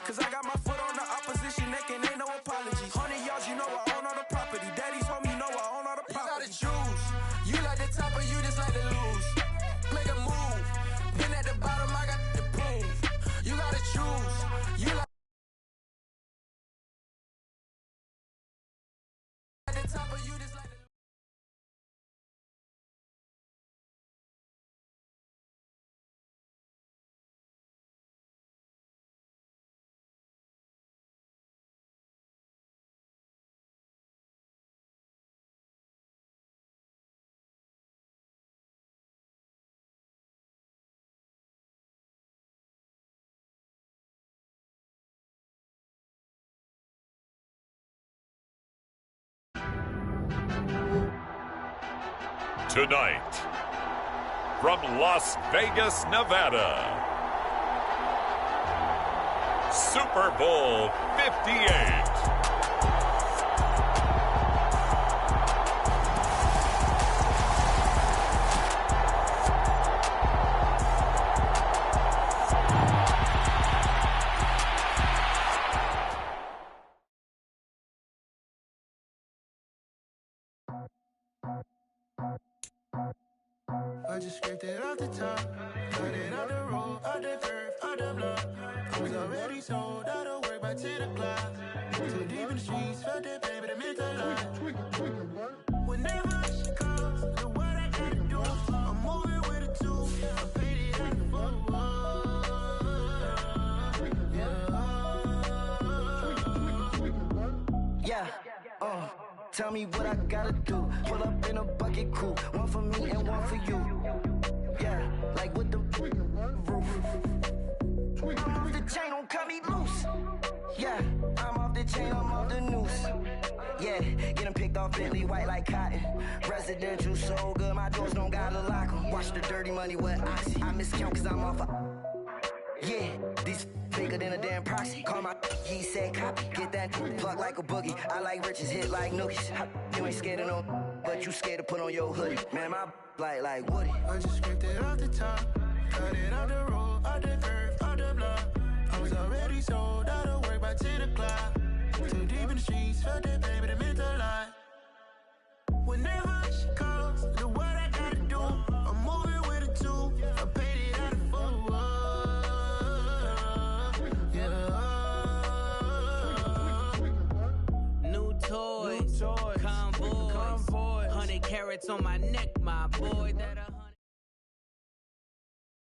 Cause I got my foot on the opposition neck and ain't no apologies. 100 yards, you know I own all the property. Daddy's home, you know I own all the property. You gotta choose. You like the top or you just like to lose. Make a move. Been at the bottom, I got to prove. You gotta choose. You like the top or you just like to Tonight, from Las Vegas, Nevada, Super Bowl 58. I just scraped it off the top, cut it out the road, out the curve, out the block. I was already sold, out of work by 10 o'clock. Too deep in the streets, felt that pain, but it meant a lot. Whenever she calls, the what I gotta do, I'm moving with a two. I paid it out the road. Yeah. Tell me what I gotta do. Pull up in a bucket crew, one for me and one for you. Yeah, like with the roof. I'm off the chain, don't cut me loose. Yeah, I'm off the chain, I'm off the noose. Yeah, get them picked off Bentley, white like cotton. Residential so good, my doors don't gotta lock 'em. Watch the dirty money with oxy. I miscount cause I'm off yeah, these bigger than a damn proxy. Call my he said copy. Get that plug like a boogie. I like riches, hit like nookies. You ain't scared of no, but you scared to put on your hoodie. Man, my like Woody. I just scraped it off the top, cut it out the road, out the curve, out the block. I was already sold, out of work by 10 o'clock. Too deep in the streets, felt that pain, but it meant a lot. Whenever she calls, the what I gotta do, I'm moving with a two. I paid it out of full. Toys, convoys, 100 carats on my neck, my boy. That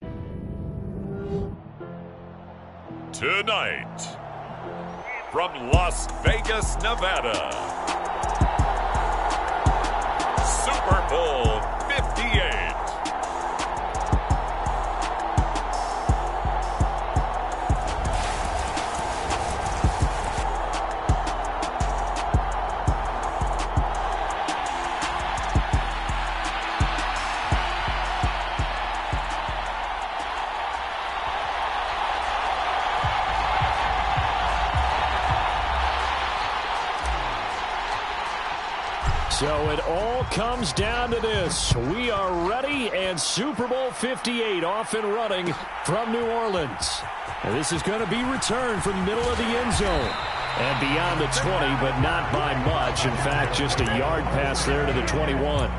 100. Tonight, from Las Vegas, Nevada, Super Bowl 58. So it all comes down to this. We are ready, and Super Bowl 58 off and running from New Orleans. And this is going to be returned from the middle of the end zone. And beyond the 20, but not by much. In fact, just a yard pass there to the 21.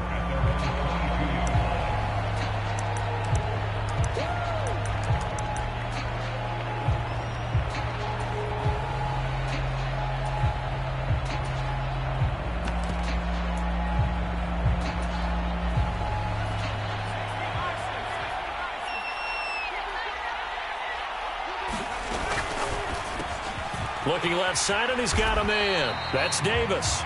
Looking left side, and he's got a man. That's Davis.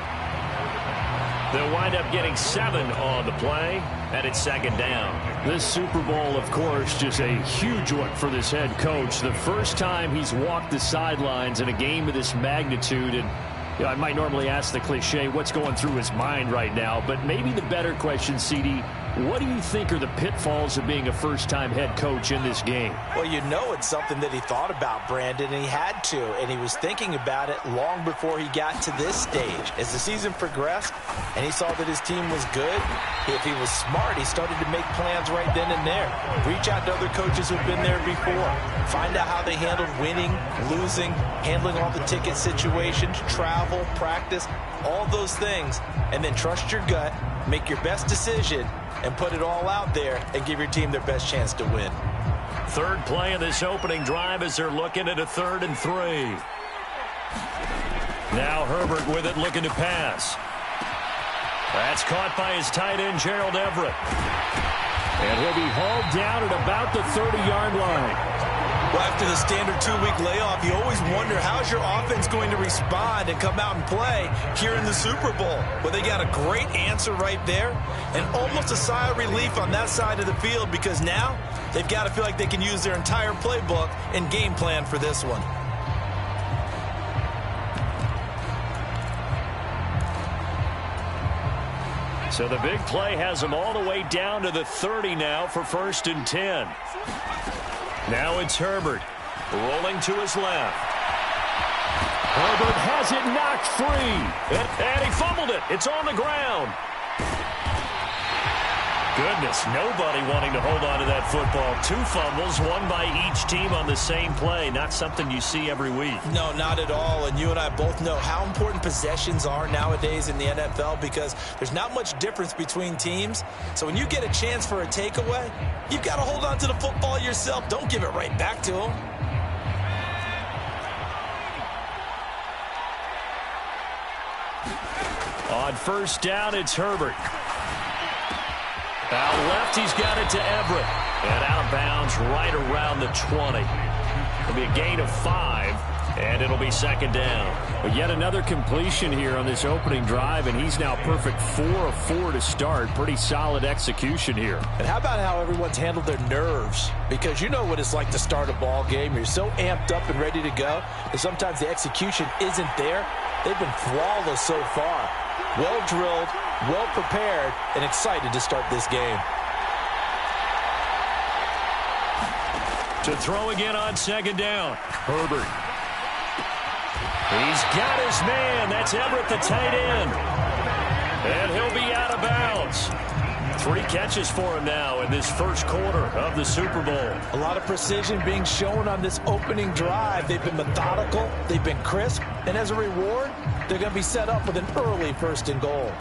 They'll wind up getting 7 on the play, and it's second down. This Super Bowl, of course, just a huge one for this head coach. The first time he's walked the sidelines in a game of this magnitude, and you know, I might normally ask the cliche, what's going through his mind right now, but maybe the better question, CD, what do you think are the pitfalls of being a first-time head coach in this game? Well, you know it's something that he thought about, Brandon, and he had to, and he was thinking about it long before he got to this stage. As the season progressed and he saw that his team was good, if he was smart, he started to make plans right then and there. Reach out to other coaches who've been there before. Find out how they handled winning, losing, handling all the ticket situations, travel, practice, all those things, and then trust your gut, make your best decision, and put it all out there and give your team their best chance to win. Third play of this opening drive as they're looking at a 3rd and 3. Now Herbert with it, looking to pass. That's caught by his tight end, Gerald Everett. And he'll be hauled down at about the 30-yard line. Well, after the standard 2-week layoff, you always wonder how's your offense going to respond and come out and play here in the Super Bowl. Well, they got a great answer right there and almost a sigh of relief on that side of the field because now they've got to feel like they can use their entire playbook and game plan for this one. So the big play has them all the way down to the 30 now for 1st and 10. Now it's Herbert, rolling to his left. Herbert has it knocked free, and he fumbled it. It's on the ground. Goodness, nobody wanting to hold on to that football. 2 fumbles, one by each team on the same play. Not something you see every week. No, not at all. And you and I both know how important possessions are nowadays in the NFL because there's not much difference between teams. So when you get a chance for a takeaway, you've got to hold on to the football yourself. Don't give it right back to them. On 1st down, it's Herbert. Out left, he's got it to Everett. And out of bounds right around the 20. It'll be a gain of 5, and it'll be 2nd down. But yet another completion here on this opening drive, and he's now perfect 4 of 4 to start. Pretty solid execution here. And how about how everyone's handled their nerves? Because you know what it's like to start a ball game. You're so amped up and ready to go, and sometimes the execution isn't there. They've been flawless so far. Well drilled, well prepared, and excited to start this game. To throw again on 2nd down. Herbert. He's got his man. That's Everett, the tight end. And he'll be out of bounds. 3 catches for him now in this first quarter of the Super Bowl. A lot of precision being shown on this opening drive. They've been methodical. They've been crisp. And as a reward, they're going to be set up with an early 1st and goal.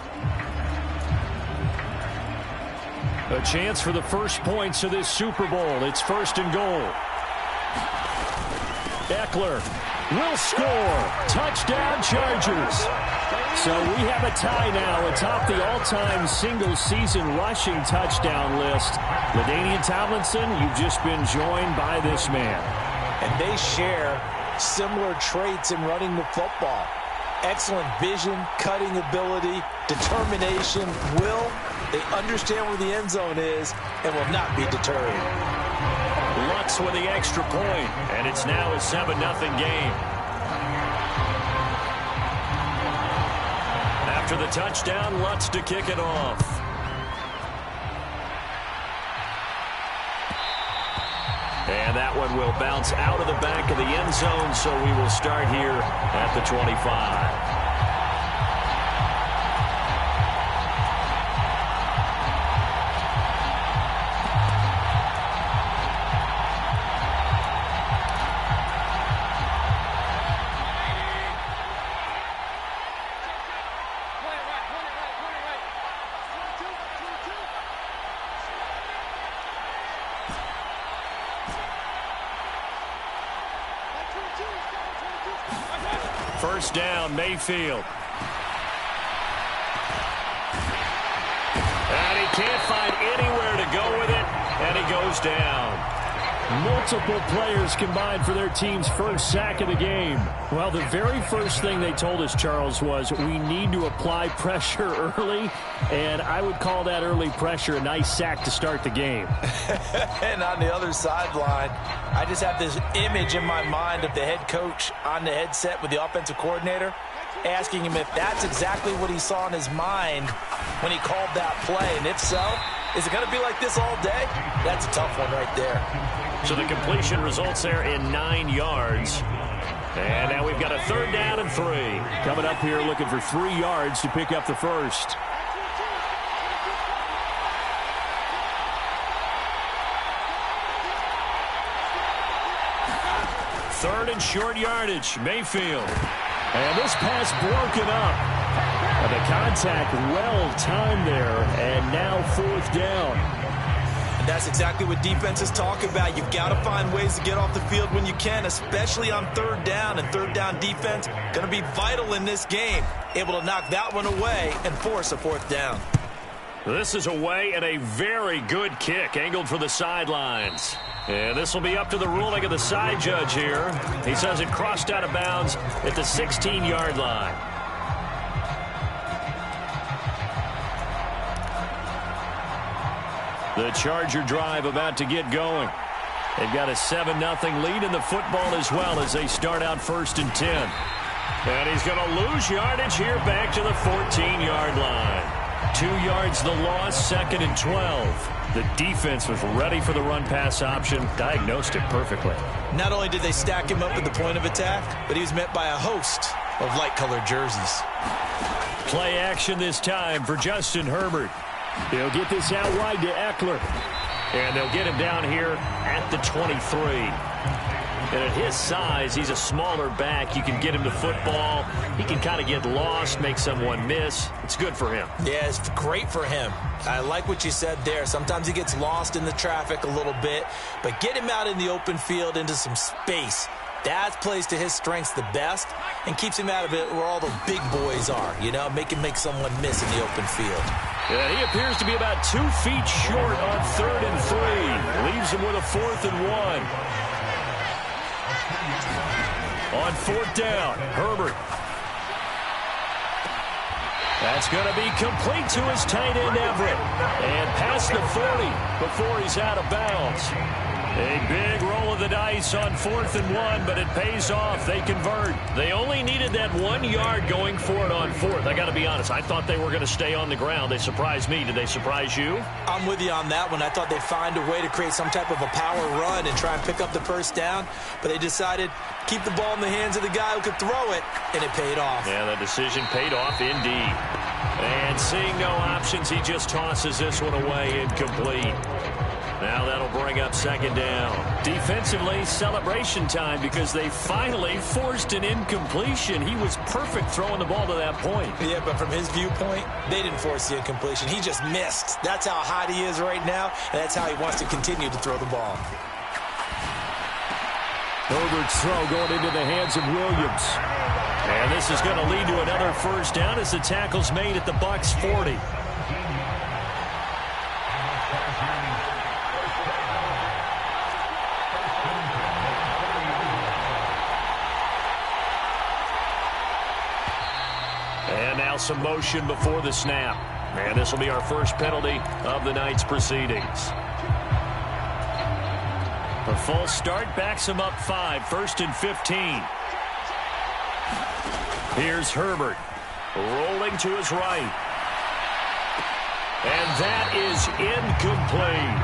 A chance for the first points of this Super Bowl. It's 1st and goal. Eckler will score. Touchdown, Chargers. So we have a tie now atop the all-time single-season rushing touchdown list. LaDainian Tomlinson, you've just been joined by this man. And they share similar traits in running the football. Excellent vision, cutting ability, determination, will. They understand where the end zone is and will not be deterred. Lutz with the extra point, and it's now a 7-0 game. After the touchdown, Lutz to kick it off. And that one will bounce out of the back of the end zone, so we will start here at the 25. First down, Mayfield. And he can't find anywhere to go with it, and he goes down. Multiple players combined for their team's first sack of the game. Well, the very first thing they told us, Charles, was we need to apply pressure early, and I would call that early pressure a nice sack to start the game. And on the other sideline, I just have this image in my mind of the head coach on the headset with the offensive coordinator asking him if that's exactly what he saw in his mind when he called that play. And if so, Is it going to be like this all day? That's a tough one right there. So the completion results there in 9 yards. And now we've got a 3rd down and 3. Coming up here looking for 3 yards to pick up the first. 3rd and short yardage. Mayfield. And this pass broken up. And the contact well timed there. And now 4th down. And that's exactly what defenses talk about. You've got to find ways to get off the field when you can, especially on 3rd down. And 3rd down defense going to be vital in this game. Able to knock that one away and force a 4th down. This is away and a very good kick angled for the sidelines. And this will be up to the ruling of the side judge here. He says it crossed out of bounds at the 16-yard line. The Charger drive about to get going. They've got a 7-0 lead in the football as well as they start out 1st and 10. And he's going to lose yardage here back to the 14-yard line. 2 yards the loss, 2nd and 12. The defense was ready for the run-pass option, diagnosed it perfectly. Not only did they stack him up at the point of attack, but he was met by a host of light-colored jerseys. Play action this time for Justin Herbert. They'll get this out wide to Eckler. And they'll get him down here at the 23. And at his size, he's a smaller back. You can get him to football. He can kind of get lost, make someone miss. It's good for him. Yeah, it's great for him. I like what you said there. Sometimes he gets lost in the traffic a little bit, but get him out in the open field into some space. That plays to his strengths the best and keeps him out of it where all the big boys are, you know, make someone miss in the open field. Yeah, he appears to be about 2 feet short on 3rd and 3. Leaves him with a 4th and 1. On 4th down, Herbert. That's going to be complete to his tight end, Everett. And past the 40 before he's out of bounds. A big roll of the dice on 4th and 1, but it pays off. They convert. They only needed that 1 yard going for it on 4th. I got to be honest, I thought they were going to stay on the ground. They surprised me. Did they surprise you? I'm with you on that one. I thought they'd find a way to create some type of a power run and try and pick up the first down, but they decided keep the ball in the hands of the guy who could throw it, and it paid off. Yeah, that decision paid off indeed. And seeing no options, he just tosses this one away incomplete. Now that'll bring up 2nd down. Defensively, celebration time because they finally forced an incompletion. He was perfect throwing the ball to that point. Yeah, but from his viewpoint, they didn't force the incompletion. He just missed. That's how hot he is right now, and that's how he wants to continue to throw the ball. Herbert's throw going into the hands of Williams. And this is going to lead to another 1st down as the tackle's made at the Bucs 40. And now some motion before the snap. And this will be our first penalty of the night's proceedings. A false start backs him up 5, 1st and 15. Here's Herbert rolling to his right. And that is incomplete.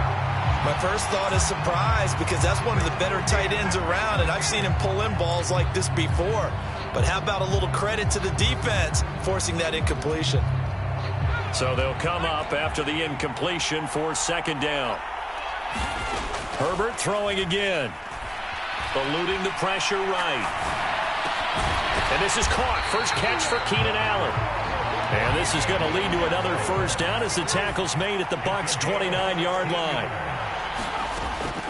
My first thought is surprise because that's one of the better tight ends around, and I've seen him pull in balls like this before. But how about a little credit to the defense forcing that incompletion? So they'll come up after the incompletion for 2nd down. Herbert throwing again. Eluding the pressure right. And this is caught. First catch for Keenan Allen. And this is going to lead to another 1st down as the tackle's made at the Bucs' 29-yard line.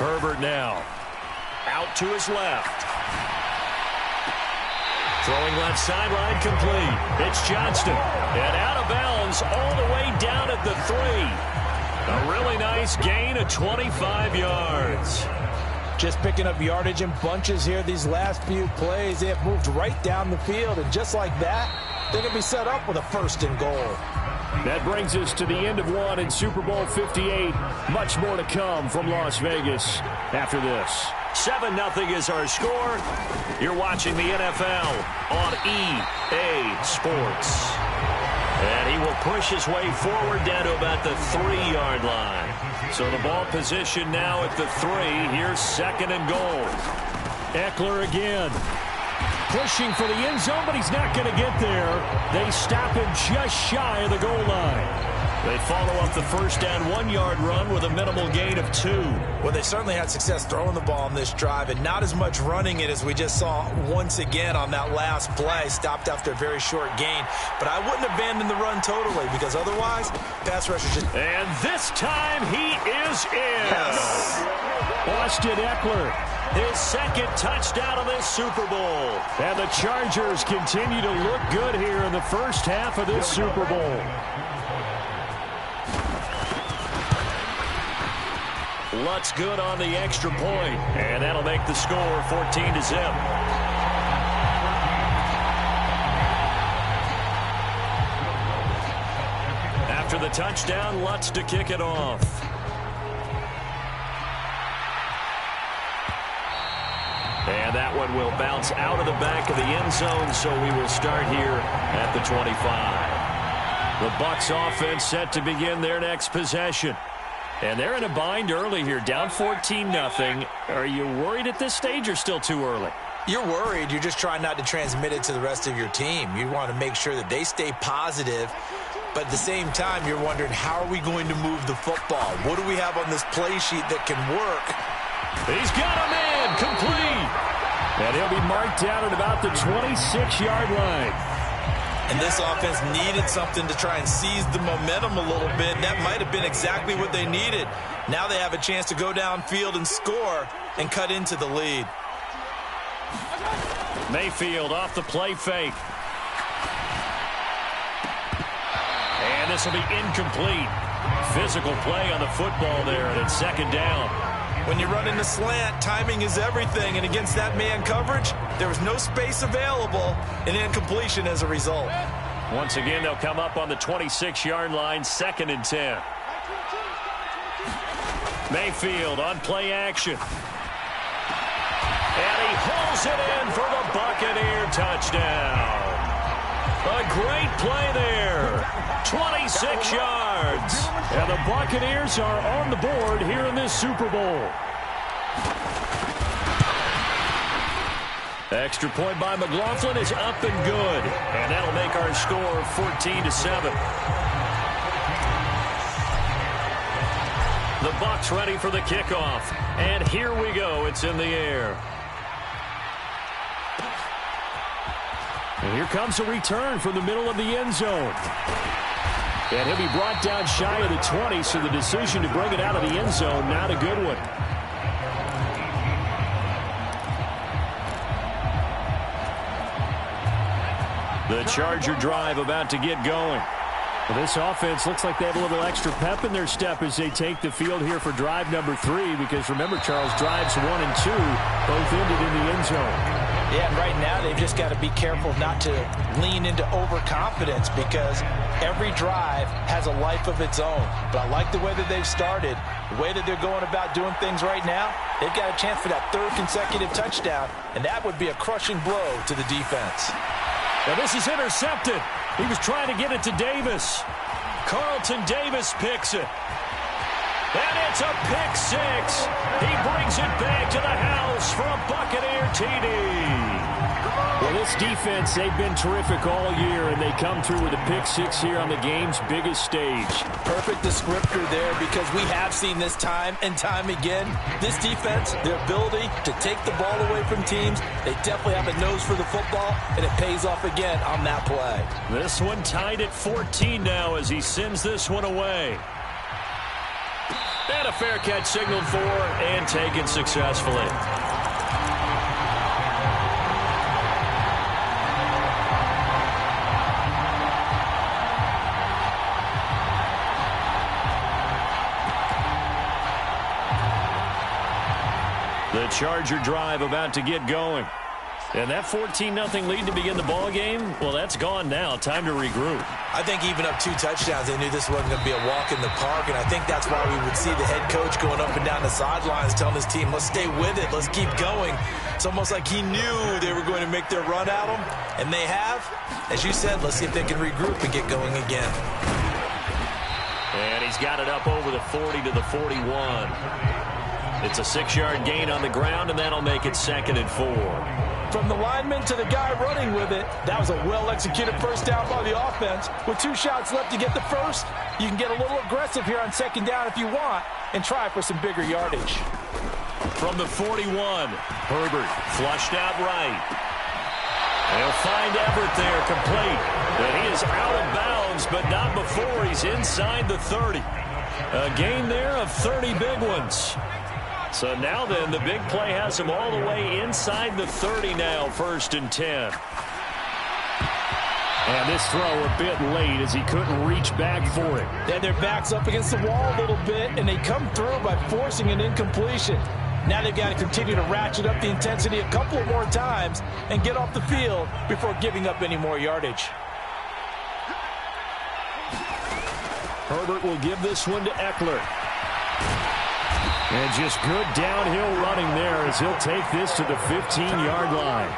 Herbert now out to his left. Throwing left sideline complete. It's Johnston. And out of bounds all the way down at the 3. A really nice gain of 25 yards. Just picking up yardage in bunches here these last few plays. They have moved right down the field, and just like that, they're going to be set up with a 1st and goal. That brings us to the end of 1 in Super Bowl 58. Much more to come from Las Vegas after this. 7-0 is our score. You're watching the NFL on EA Sports. And he will push his way forward down to about the 3-yard line. So the ball position now at the 3. Here's 2nd and goal. Eckler again. Pushing for the end zone, but he's not going to get there. They stop him just shy of the goal line. They follow up the first down 1-yard run with a minimal gain of 2. Well, they certainly had success throwing the ball on this drive and not as much running it as we just saw once again on that last play. Stopped after a very short gain. But I wouldn't abandon the run totally because otherwise, pass rushers just... And this time he is in. Yes. Austin Eckler. His 2nd touchdown of this Super Bowl. And the Chargers continue to look good here in the first half of this Super Bowl. Lutz good on the extra point, and that'll make the score 14-0. After the touchdown, Lutz to kick it off. And that one will bounce out of the back of the end zone, so we will start here at the 25. The Bucs offense set to begin their next possession. And they're in a bind early here, down 14-0. Are you worried at this stage or still too early? You're worried. You're just trying not to transmit it to the rest of your team. You want to make sure that they stay positive. But at the same time, you're wondering, how are we going to move the football? What do we have on this play sheet that can work? He's got a man complete. And he'll be marked down at about the 26-yard line. And this offense needed something to try and seize the momentum a little bit. And that might have been exactly what they needed. Now they have a chance to go downfield and score and cut into the lead. Mayfield off the play fake. And this will be incomplete. Physical play on the football there, and it's 2nd down. When you run in the slant, timing is everything. And against that man coverage, there was no space available, and incompletion as a result. Once again, they'll come up on the 26-yard line, 2nd and 10. Mayfield on play action. And he hauls it in for the Buccaneer touchdown. A great play there. 26 yards. And the Buccaneers are on the board here in this Super Bowl. Extra point by McLaughlin is up and good. And that'll make our score 14-7. The Bucs ready for the kickoff. And here we go. It's in the air. And here comes a return from the middle of the end zone. And he'll be brought down shy of the 20, so the decision to bring it out of the end zone, not a good one. The Charger drive about to get going. Well, this offense looks like they have a little extra pep in their step as they take the field here for drive number 3, because remember, Charles, drives 1 and 2 both ended in the end zone. Yeah, and right now they've just got to be careful not to lean into overconfidence, because every drive has a life of its own. But I like the way that they've started, the way that they're going about doing things right now. They've got a chance for that 3rd consecutive touchdown, and that would be a crushing blow to the defense. Now this is intercepted. He was trying to get it to Davis. Carlton Davis picks it. And it's a pick 6. He brings it back to the house for a Buccaneer TD. Well, this defense, they've been terrific all year, and they come through with a pick 6 here on the game's biggest stage. Perfect descriptor there, because we have seen this time and time again. This defense, their ability to take the ball away from teams, they definitely have a nose for the football, and it pays off again on that play. This one tied at 14 now as he sends this one away. And a fair catch signaled for and taken successfully. The Charger drive about to get going. And that 14-0 lead to begin the ball game, well, that's gone now. Time to regroup. I think even up 2 touchdowns, they knew this wasn't going to be a walk in the park, and I think that's why we would see the head coach going up and down the sidelines telling his team, let's stay with it, let's keep going. It's almost like he knew they were going to make their run at him, and they have. As you said, let's see if they can regroup and get going again. And he's got it up over the 40 to the 41. It's a 6-yard gain on the ground, and that'll make it 2nd and 4. From the lineman to the guy running with it, that was a well-executed first down by the offense. With 2 shots left to get the first, you can get a little aggressive here on 2nd down if you want and try for some bigger yardage. From the 41, Herbert flushed out right. They'll find Everett there, complete. And he is out of bounds, but not before he's inside the 30. A gain there of 30 big ones. So now then, the big play has him all the way inside the 30 now, 1st and 10. And this throw a bit late as he couldn't reach back for it. They had their backs up against the wall a little bit, and they come through by forcing an incompletion. Now they've got to continue to ratchet up the intensity a couple of more times and get off the field before giving up any more yardage. Herbert will give this one to Eckler. And just good downhill running there as he'll take this to the 15-yard line.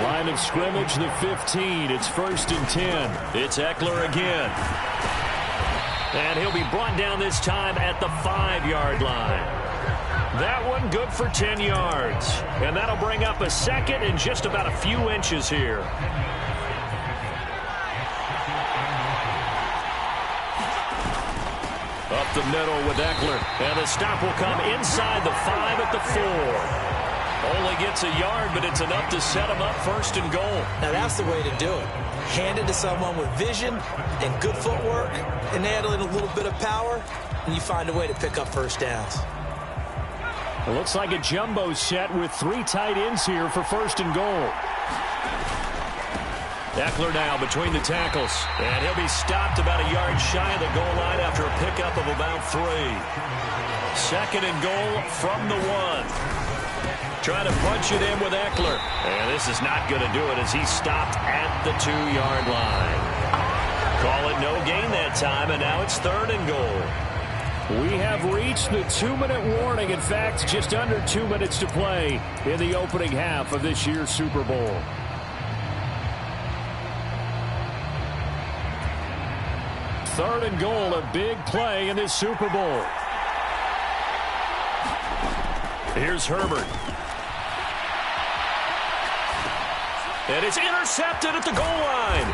Line of scrimmage, the 15. It's 1st and 10. It's Eckler again. And he'll be brought down this time at the 5-yard line. That one good for 10 yards. And that'll bring up a 2nd and just about a few inches here. Up the middle with Eckler. And the stop will come inside the 5 at the 4. Only gets a yard, but it's enough to set him up 1st and goal. Now that's the way to do it. Hand it to someone with vision and good footwork, and add in a little bit of power, and you find a way to pick up first downs. It looks like a jumbo set with 3 tight ends here for 1st and goal. Eckler now between the tackles, and he'll be stopped about a yard shy of the goal line after a pickup of about 3. 2nd and goal from the 1. Trying to punch it in with Eckler. And this is not going to do it as he's stopped at the 2-yard line. Call it no gain that time, and now it's 3rd and goal. We have reached the 2-minute warning. In fact, just under 2 minutes to play in the opening half of this year's Super Bowl. Third and goal, a big play in this Super Bowl. Here's Herbert. And it's intercepted at the goal line.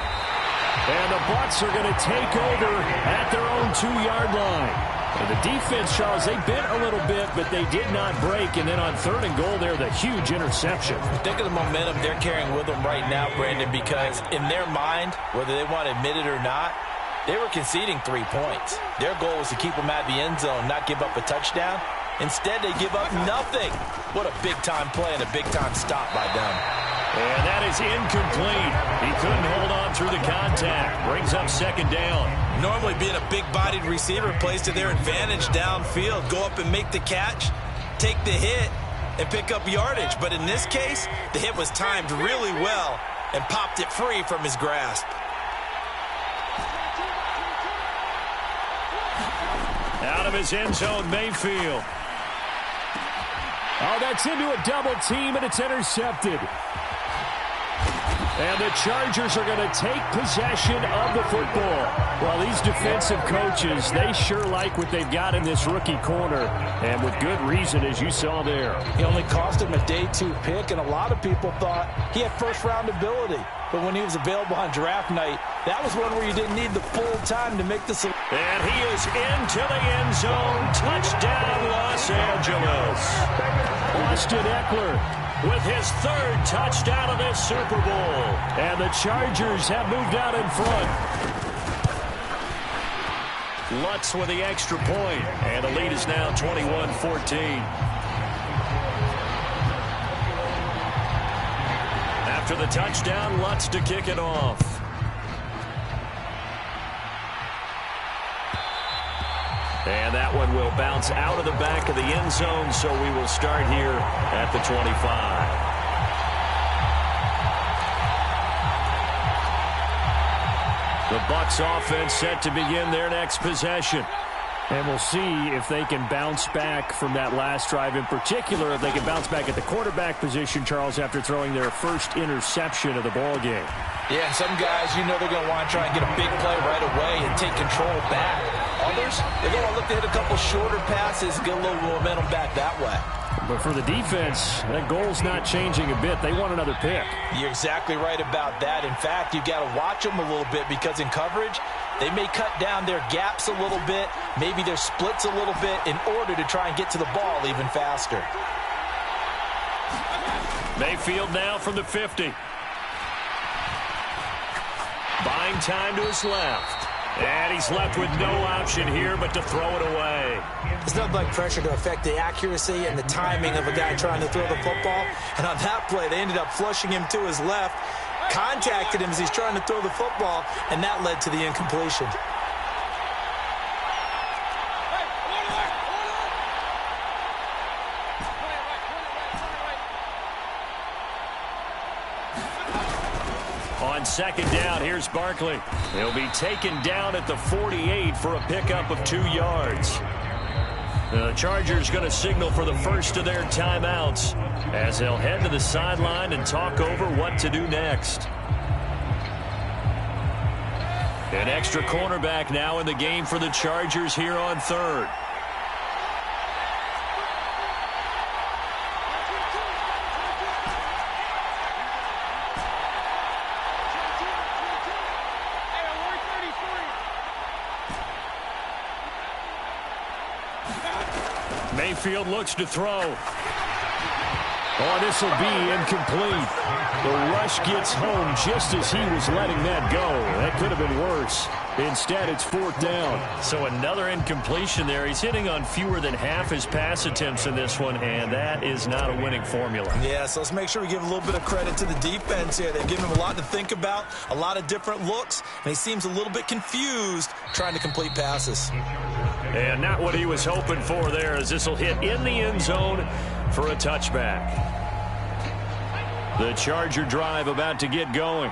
And the Bucs are going to take over at their own 2-yard line. And the defense, Charles, they bent a little bit, but they did not break. And then on 3rd and goal there, the huge interception. Think of the momentum they're carrying with them right now, Brandon, because in their mind, whether they want to admit it or not, they were conceding 3 points. Their goal was to keep them at the end zone, not give up a touchdown. Instead, they give up nothing. What a big-time play and a big-time stop by them. And that is incomplete. He couldn't hold on through the contact. Brings up 2nd down. Normally, being a big-bodied receiver plays to their advantage downfield. Go up and make the catch, take the hit, and pick up yardage. But in this case, the hit was timed really well and popped it free from his grasp. Out of his end zone, Mayfield. Oh, that's into a double team, and it's intercepted. And the Chargers are going to take possession of the football. Well, these defensive coaches, they sure like what they've got in this rookie corner, and with good reason, as you saw there. He only cost him a day 2 pick, and a lot of people thought he had first-round ability. But when he was available on draft night, that was one where you didn't need the full time to make the selection. And he is into the end zone. Touchdown, Los Angeles. Austin Eckler with his 3rd touchdown of this Super Bowl. And the Chargers have moved out in front. Lutz with the extra point. And the lead is now 21-14. After the touchdown, Lutz to kick it off. And that one will bounce out of the back of the end zone, so we will start here at the 25. The Bucs offense set to begin their next possession. And we'll see if they can bounce back from that last drive, in particular, if they can bounce back at the quarterback position, Charles, after throwing their first interception of the ball game. Yeah, some guys, you know they're going to want to try and get a big play right away and take control back. Others, they're going to look to hit a couple shorter passes and get a little momentum back that way. But for the defense, that goal's not changing a bit. They want another pick. You're exactly right about that. In fact, you've got to watch them a little bit because in coverage, they may cut down their gaps a little bit, maybe their splits a little bit in order to try and get to the ball even faster. Mayfield now from the 50. Buying time to his left. And he's left with no option here but to throw it away. There's nothing like pressure to affect the accuracy and the timing of a guy trying to throw the football. And on that play, they ended up flushing him to his left, contacted him as he's trying to throw the football, and that led to the incompletion. On second down, here's Barkley. He'll be taken down at the 48 for a pickup of 2 yards. The Chargers going to signal for the first of their timeouts as they'll head to the sideline and talk over what to do next. An extra cornerback now in the game for the Chargers here on third. Mayfield looks to throw. Oh, this will be incomplete. The rush gets home just as he was letting that go. That could have been worse. Instead, it's 4th down. So another incompletion there. He's hitting on fewer than half his pass attempts in this one, and that is not a winning formula. Yeah, so let's make sure we give a little bit of credit to the defense here. They've given him a lot to think about, a lot of different looks, and he seems a little bit confused trying to complete passes. And not what he was hoping for there, as this will hit in the end zone for a touchback. The Charger drive about to get going.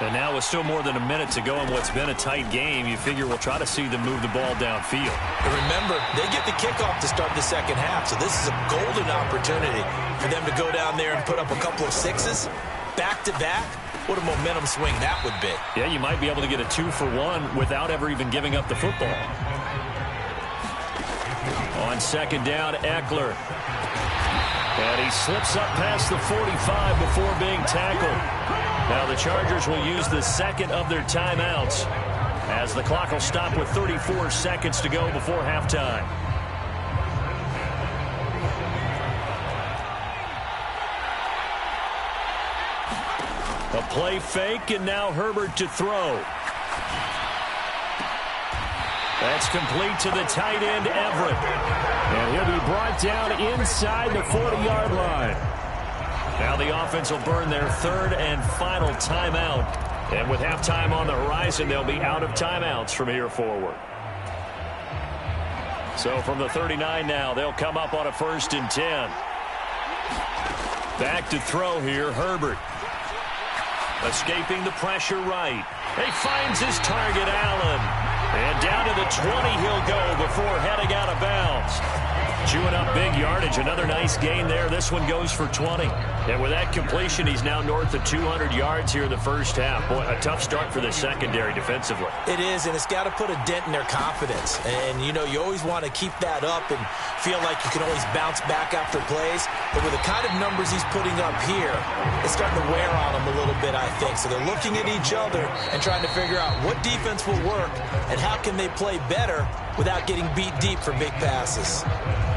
And now with still more than a minute to go in what's been a tight game, you figure we'll try to see them move the ball downfield. And remember, they get the kickoff to start the second half, so this is a golden opportunity for them to go down there and put up a couple of sixes back-to-back. What a momentum swing that would be. Yeah, you might be able to get a 2-for-1 without ever even giving up the football. On second down, Eckler. And he slips up past the 45 before being tackled. Now the Chargers will use the second of their timeouts as the clock will stop with 34 seconds to go before halftime. A play fake, and now Herbert to throw. That's complete to the tight end, Everett. And he'll be brought down inside the 40-yard line. Now the offense will burn their third and final timeout. And with halftime on the horizon, they'll be out of timeouts from here forward. So from the 39 now, they'll come up on a 1st and 10. Back to throw here, Herbert. Escaping the pressure right. He finds his target, Allen. And down to the 20 he'll go before heading out of bounds. Chewing up big yardage. Another nice gain there. This one goes for 20. And with that completion, he's now north of 200 yards here in the first half. Boy, a tough start for the secondary defensively. It is, and it's got to put a dent in their confidence. And, you know, you always want to keep that up and feel like you can always bounce back after plays. But with the kind of numbers he's putting up here, it's starting to wear on them a little bit, I think. So they're looking at each other and trying to figure out what defense will work and how can they play better without getting beat deep for big passes.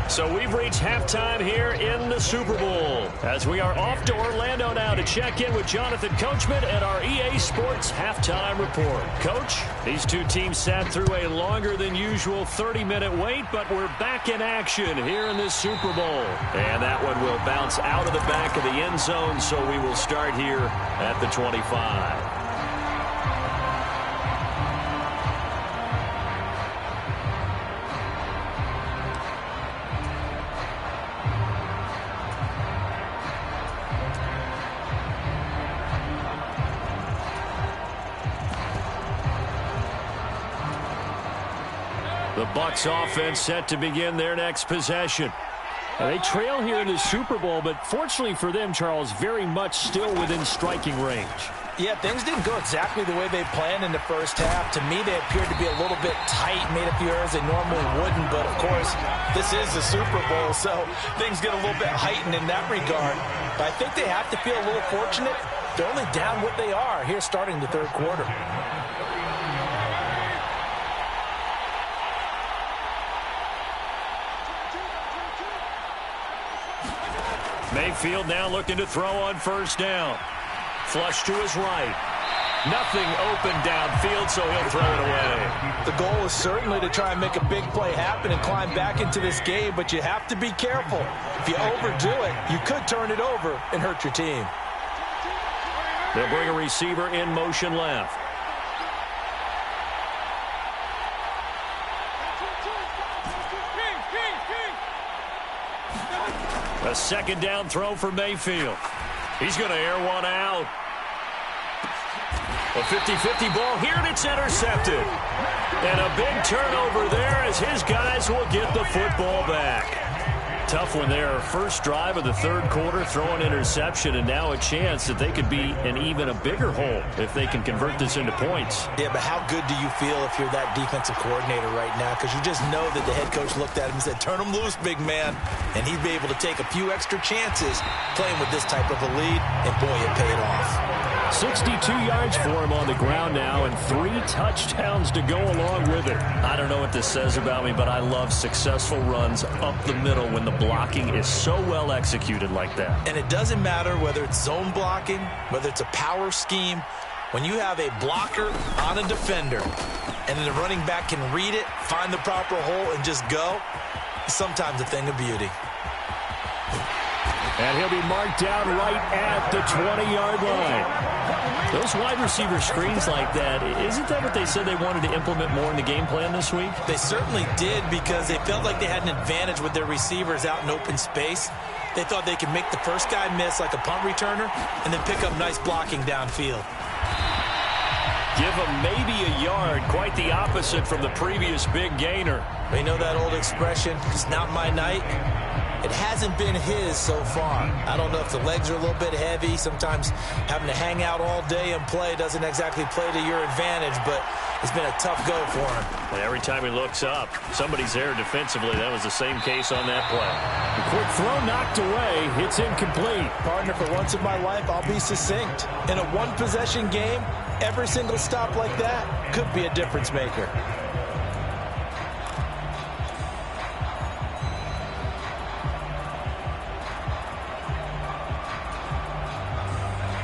So we've reached halftime here in the Super Bowl as we are off to Orlando now to check in with Jonathan Coachman at our EA Sports Halftime Report. Coach, these two teams sat through a longer than usual 30-minute wait, but we're back in action here in this Super Bowl. And that one will bounce out of the back of the end zone, so we will start here at the 25. The Bucs offense set to begin their next possession. Now, they trail here in the Super Bowl, but fortunately for them, Charles, very much still within striking range. Yeah, things didn't go exactly the way they planned in the first half. To me, they appeared to be a little bit tight, made a few errors they normally wouldn't. But, of course, this is the Super Bowl, so things get a little bit heightened in that regard. But I think they have to feel a little fortunate. They're only down what they are here starting the third quarter. Mayfield now looking to throw on first down. Flush to his right. Nothing open downfield, so he'll throw it away. The goal is certainly to try and make a big play happen and climb back into this game, but you have to be careful. If you overdo it, you could turn it over and hurt your team. They'll bring a receiver in motion left. A second down throw for Mayfield. He's going to air one out. A 50-50 ball here, and it's intercepted. And a big turnover there as his guys will get the football back. Tough one there. First drive of the third quarter, throwing interception, and now a chance that they could be in even a bigger hole if they can convert this into points. Yeah, but how good do you feel if you're that defensive coordinator right now? Because you just know that the head coach looked at him and said, turn him loose, big man. And he'd be able to take a few extra chances playing with this type of a lead, and boy, it paid off. 62 yards for him on the ground now and 3 touchdowns to go along with it. I don't know what this says about me, but I love successful runs up the middle when the blocking is so well executed like that. And it doesn't matter whether it's zone blocking, whether it's a power scheme. When you have a blocker on a defender and then the running back can read it, find the proper hole, and just go, it's sometimes a thing of beauty. And he'll be marked down right at the 20-yard line. Those wide receiver screens like that, isn't that what they said they wanted to implement more in the game plan this week? They certainly did, because they felt like they had an advantage with their receivers out in open space. They thought they could make the first guy miss like a punt returner and then pick up nice blocking downfield. Give him maybe a yard, quite the opposite from the previous big gainer. You know that old expression, it's not my night? It hasn't been his so far. I don't know if the legs are a little bit heavy. Sometimes having to hang out all day and play doesn't exactly play to your advantage, but it's been a tough go for him. And every time he looks up, somebody's there defensively. That was the same case on that play. The quick throw knocked away. It's incomplete. Partner, for once in my life, I'll be succinct. In a one-possession game, every single stop like that could be a difference maker.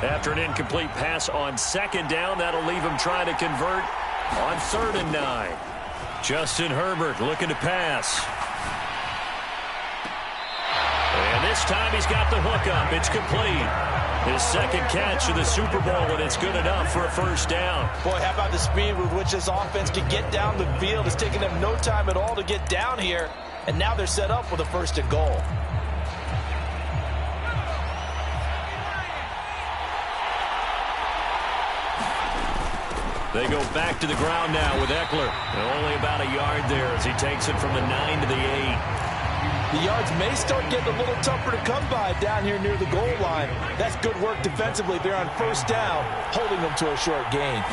After an incomplete pass on second down, that'll leave him trying to convert on 3rd and 9. Justin Herbert looking to pass. And this time he's got the hook up. It's complete. His second catch of the Super Bowl, and it's good enough for a first down. Boy, how about the speed with which this offense can get down the field? It's taken them no time at all to get down here, and now they're set up with a 1st and goal. They go back to the ground now with Eckler. And only about a yard there as he takes it from the 9 to the 8. The yards may start getting a little tougher to come by down here near the goal line. That's good work defensively. They're on 1st down, holding them to a short gain.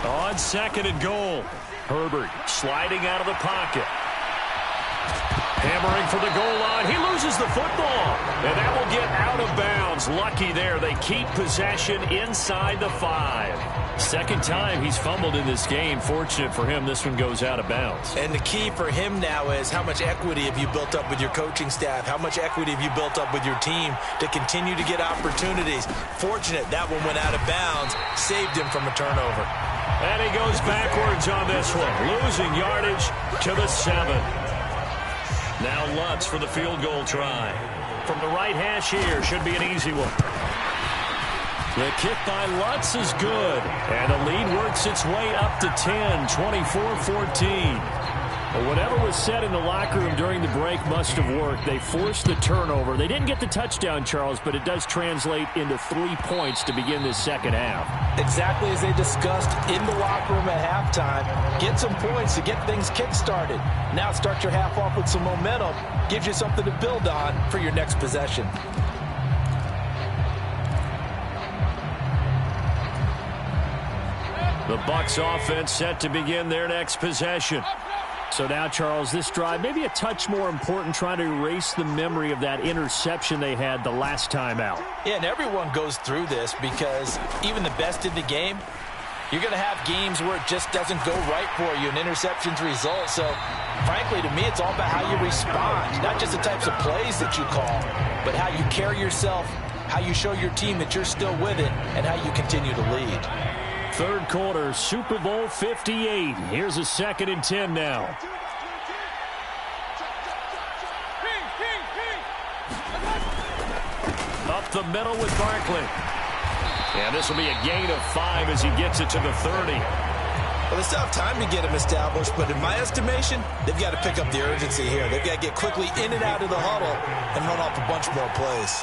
On 2nd and goal, Herbert sliding out of the pocket. Hammering for the goal line. He loses the football. And that will get out of bounds. Lucky there. They keep possession inside the 5. Second time he's fumbled in this game. Fortunate for him, this one goes out of bounds. And the key for him now is how much equity have you built up with your coaching staff? How much equity have you built up with your team to continue to get opportunities? Fortunate that one went out of bounds. Saved him from a turnover. And he goes backwards on this one. Losing yardage to the 7. Now Lutz for the field goal try. From the right hash here, should be an easy one. The kick by Lutz is good. And the lead works its way up to 10, 24-14. Well, whatever was said in the locker room during the break must have worked. They forced the turnover. They didn't get the touchdown, Charles, but it does translate into 3 points to begin this second half. Exactly as they discussed in the locker room at halftime. Get some points to get things kick-started. Now start your half off with some momentum. Gives you something to build on for your next possession. The Bucs offense set to begin their next possession. So now, Charles, this drive maybe a touch more important, trying to erase the memory of that interception they had the last time out. Yeah, and everyone goes through this because even the best in the game, you're going to have games where it just doesn't go right for you, and interceptions result. So, frankly, to me, it's all about how you respond, not just the types of plays that you call, but how you carry yourself, how you show your team that you're still with it, and how you continue to lead. Third quarter, Super Bowl 58. Here's a 2nd and 10 now. Up the middle with Barkley. And this will be a gain of 5 as he gets it to the 30. Well, they still have time to get him established, but in my estimation, they've got to pick up the urgency here. They've got to get quickly in and out of the huddle and run off a bunch more plays.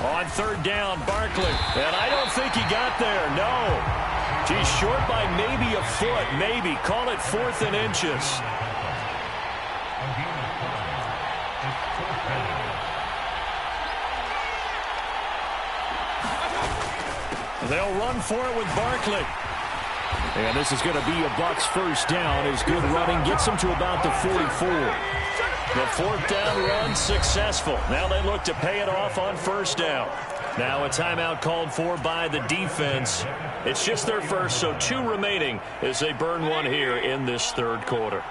On 3rd down, Barkley. And I don't think he got there, no. He's short by maybe a foot, maybe. Call it 4th and inches. They'll run for it with Barkley. And this is going to be a Bucs first down as good running gets them to about the 44. The 4th down run successful. Now they look to pay it off on 1st down. Now a timeout called for by the defense. It's just their first, so 2 remaining as they burn one here in this 3rd quarter.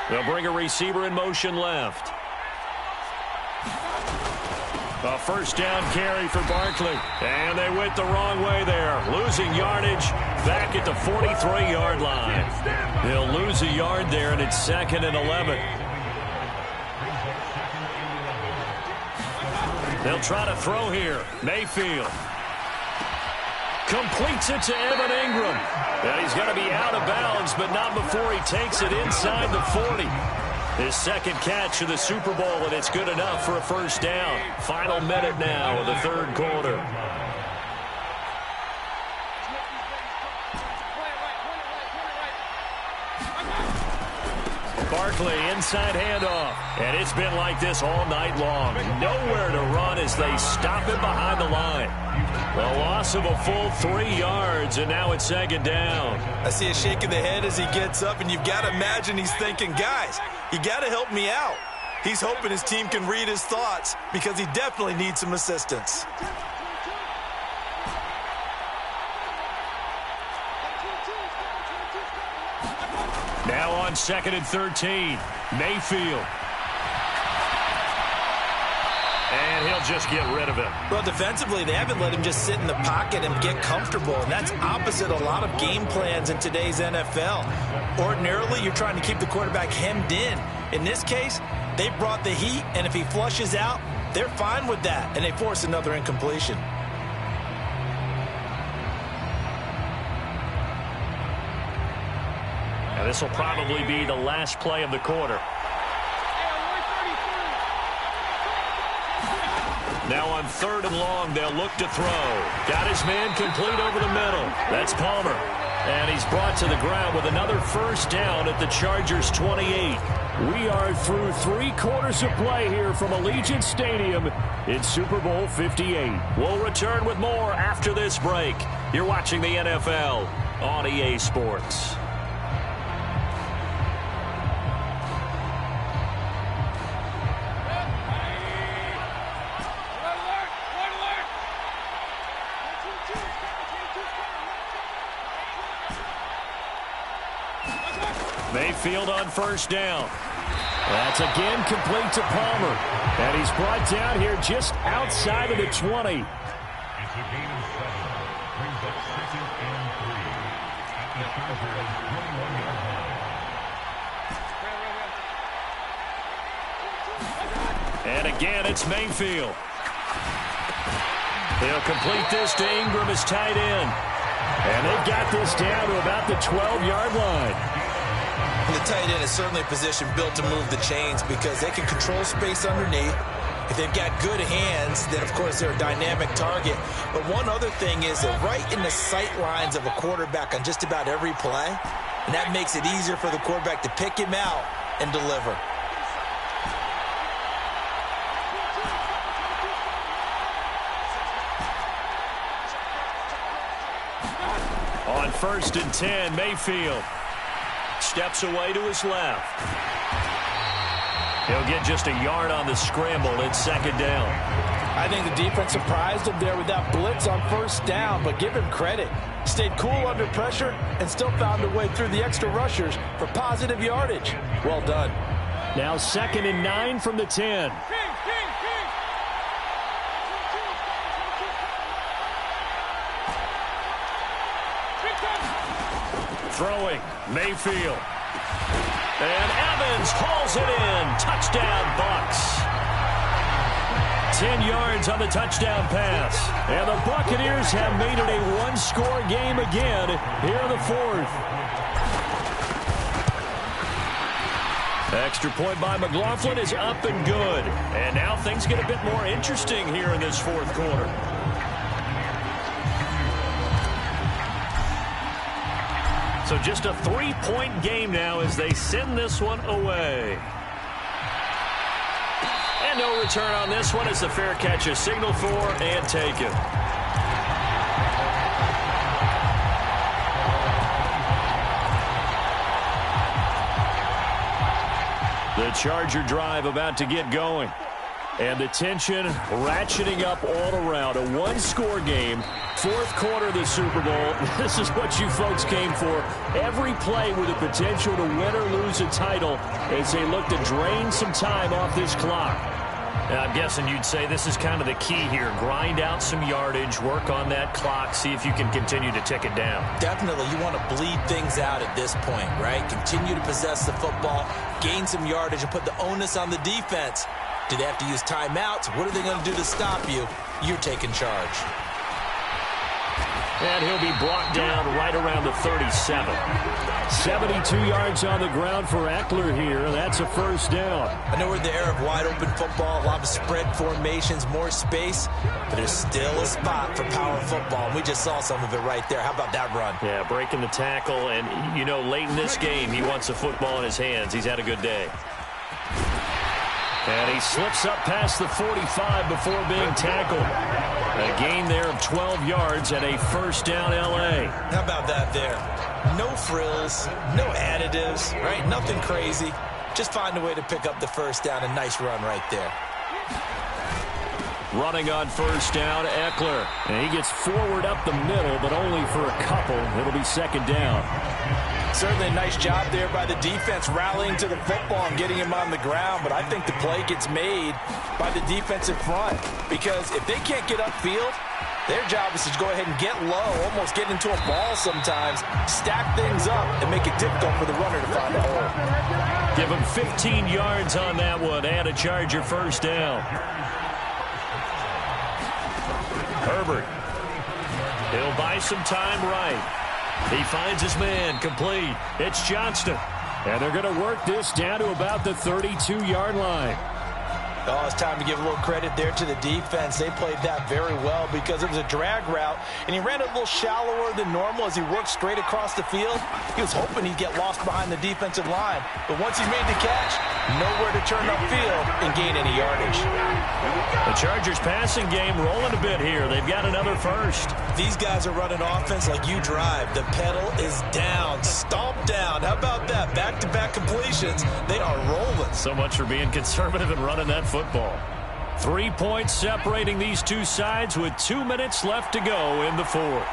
They'll bring a receiver in motion left. A 1st down carry for Barkley. And they went the wrong way there. Losing yardage back at the 43-yard line. They'll lose a yard there, and it's 2nd and 11. They'll try to throw here. Mayfield completes it to Evan Ingram. And he's going to be out of bounds, but not before he takes it inside the 40. His 2nd catch of the Super Bowl, and it's good enough for a 1st down. Final minute now of the 3rd quarter. Barkley, inside handoff. And it's been like this all night long. Nowhere to run as they stop him behind the line. A loss of a full 3 yards, and now it's 2nd down. I see a shake of the head as he gets up, and you've got to imagine he's thinking, guys, you got to help me out. He's hoping his team can read his thoughts because he definitely needs some assistance. Now on 2nd and 13, Mayfield. And he'll just get rid of it. Well, defensively, they haven't let him just sit in the pocket and get comfortable, and that's opposite a lot of game plans in today's NFL. Ordinarily, you're trying to keep the quarterback hemmed in. In this case, they brought the heat, and if he flushes out, they're fine with that, and they force another incompletion. Now, this will probably be the last play of the quarter. Now on 3rd and long, they'll look to throw. Got his man complete over the middle. That's Palmer. And he's brought to the ground with another 1st down at the Chargers' 28. We are through 3 quarters of play here from Allegiant Stadium in Super Bowl 58. We'll return with more after this break. You're watching the NFL on EA Sports. Mayfield on 1st down. That's again complete to Palmer. And he's brought down here just outside of the 20. It's a gain of 7. Brings up 2nd and 3. At the Chargers' 21-yard line. And again, it's Mayfield. He'll complete this to Ingram as tight end. And they've got this down to about the 12-yard line. And the tight end is certainly a position built to move the chains because they can control space underneath. If they've got good hands, then, of course, they're a dynamic target. But one other thing is they're right in the sight lines of a quarterback on just about every play. And that makes it easier for the quarterback to pick him out and deliver. On 1st and 10, Mayfield steps away to his left. He'll get just a yard on the scramble. It's 2nd down. I think the defense surprised him there with that blitz on 1st down, but give him credit. Stayed cool under pressure and still found a way through the extra rushers for positive yardage. Well done. Now 2nd and 9 from the 10. Throwing, Mayfield. And Evans hauls it in. Touchdown, Bucs. 10 yards on the touchdown pass. And the Buccaneers have made it a one-score game again here in the 4th. Extra point by McLaughlin is up and good. And now things get a bit more interesting here in this 4th quarter. So just a 3-point game now as they send this one away. And no return on this one as the fair catch is signaled for and taken. The Charger drive about to get going. And the tension ratcheting up all around. A one-score game. 4th quarter of the Super Bowl. This is what you folks came for. Every play with the potential to win or lose a title as they look to drain some time off this clock. Now, I'm guessing you'd say this is kind of the key here. Grind out some yardage, work on that clock, see if you can continue to tick it down. Definitely, you want to bleed things out at this point, right? Continue to possess the football, gain some yardage, and put the onus on the defense. Do they have to use timeouts? What are they going to do to stop you? You're taking charge. And he'll be brought down right around the 37. 72 yards on the ground for Eckler here. That's a 1st down. I know we're in the era of wide-open football, a lot of spread formations, more space, but there's still a spot for power football, and we just saw some of it right there. How about that run? Yeah, breaking the tackle, and, you know, late in this game, he wants the football in his hands. He's had a good day. And he slips up past the 45 before being tackled. A gain there of 12 yards and a 1st down L.A. How about that there? No frills, no additives, right? Nothing crazy. Just find a way to pick up the 1st down. A nice run right there. Running on 1st down, Eckler. And he gets forward up the middle, but only for a couple. It'll be 2nd down. Certainly a nice job there by the defense rallying to the football and getting him on the ground, but I think the play gets made by the defensive front because if they can't get upfield, their job is to go ahead and get low, almost get into a ball sometimes, stack things up, and make it difficult for the runner to find a hole. Give him 15 yards on that one and a Charger 1st down. Herbert. He'll buy some time right. He finds his man, complete. It's Johnston. And they're going to work this down to about the 32-yard line. Oh, it's time to give a little credit there to the defense. They played that very well because it was a drag route, and he ran a little shallower than normal as he worked straight across the field. He was hoping he'd get lost behind the defensive line, but once he made the catch, nowhere to turn upfield and gain any yardage. The Chargers passing game rolling a bit here. They've got another 1st. These guys are running offense like you drive. The pedal is down, stomp down. How about that? Back-to-back completions. They are rolling. So much for being conservative and running that football. 3 points separating these two sides with 2 minutes left to go in the 4th.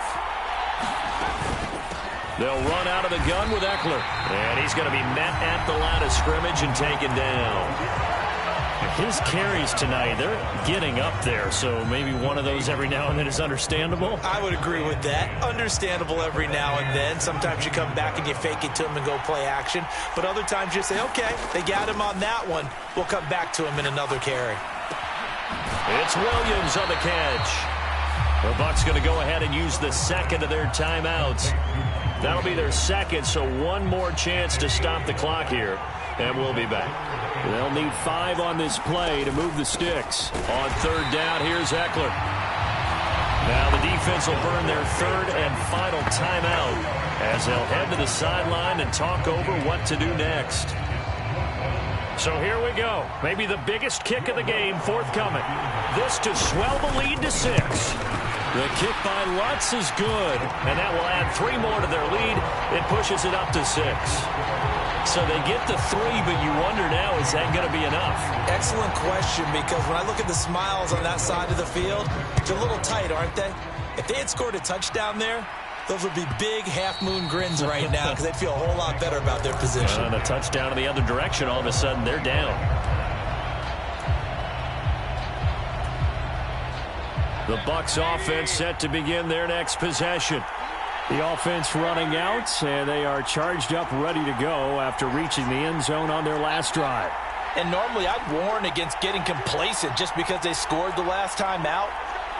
They'll run out of the gun with Eckler. And he's going to be met at the line of scrimmage and taken down. His carries tonight, they're getting up there, so maybe one of those every now and then is understandable. I would agree with that. Understandable every now and then. Sometimes you come back and you fake it to him and go play action. But other times you say, okay, they got him on that one. We'll come back to him in another carry. It's Williams on the catch. The Bucs going to go ahead and use the second of their timeouts. That'll be their second, so one more chance to stop the clock here. And we'll be back. They'll need 5 on this play to move the sticks. On third down, here's Eckler. Now the defense will burn their third and final timeout as they'll head to the sideline and talk over what to do next. So here we go. Maybe the biggest kick of the game forthcoming. This to swell the lead to 6. The kick by Lutz is good, and that will add 3 more to their lead. It pushes it up to 6. So they get the 3, but you wonder now, is that going to be enough? Excellent question, because when I look at the smiles on that side of the field, they're a little tight, aren't they? If they had scored a touchdown there, those would be big half-moon grins right now because they'd feel a whole lot better about their position. And a touchdown in the other direction, all of a sudden they're down. The Bucs offense set to begin their next possession. The offense running out, and they are charged up, ready to go after reaching the end zone on their last drive. And normally I'd warn against getting complacent just because they scored the last time out.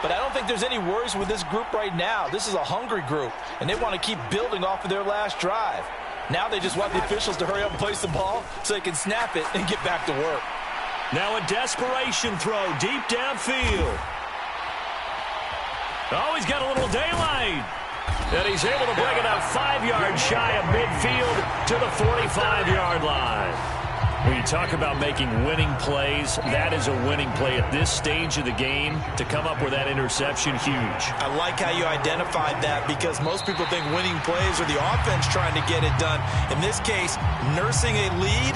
But I don't think there's any worries with this group right now. This is a hungry group, and they want to keep building off of their last drive. Now they just want the officials to hurry up and place the ball so they can snap it and get back to work. Now a desperation throw deep downfield. Oh, he's got a little daylight. And he's able to bring it out 5 yards shy of midfield to the 45-yard line. When you talk about making winning plays, that is a winning play at this stage of the game. To come up with that interception, huge. I like how you identified that because most people think winning plays are the offense trying to get it done. In this case, nursing a lead,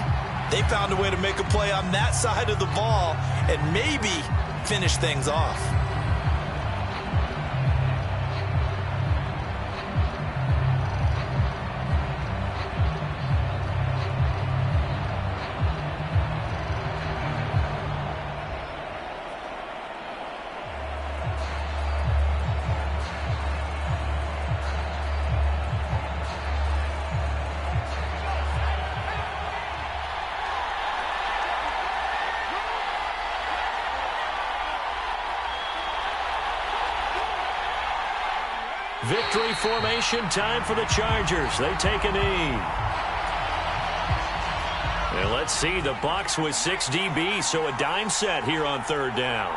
they found a way to make a play on that side of the ball and maybe finish things off. Victory formation time for the Chargers. They take a knee. And let's see, the Bucs with 6 DBs, so a dime set here on third down.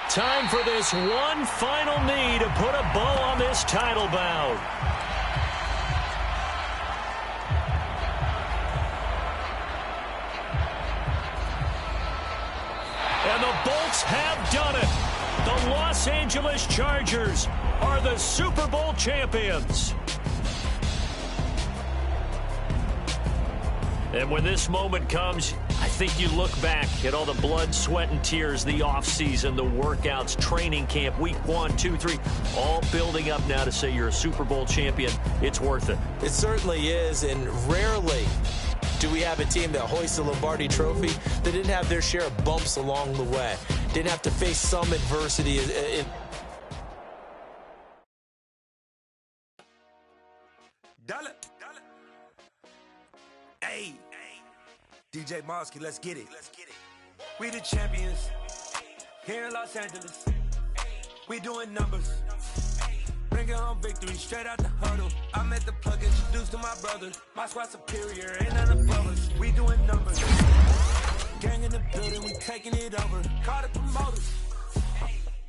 Time for this one final knee to put a bow on this title bout. And the Bolts have done it. The Los Angeles Chargers are the Super Bowl champions. And when this moment comes, I think you look back at all the blood, sweat, and tears, the offseason, the workouts, training camp, week 1, 2, 3, all building up now to say you're a Super Bowl champion. It's worth it. It certainly is, and rarely do we have a team that hoists the Lombardi Trophy that didn't have their share of bumps along the way, didn't have to face some adversity. Hey, DJ Mosky, let's get it. We the champions here in Los Angeles. We doing numbers. Bringing home victory straight out the huddle. I met the plug, introduced to my brother. My squad superior, ain't none above us. We doing numbers. Gang in the building, we taking it over. Call the promoters.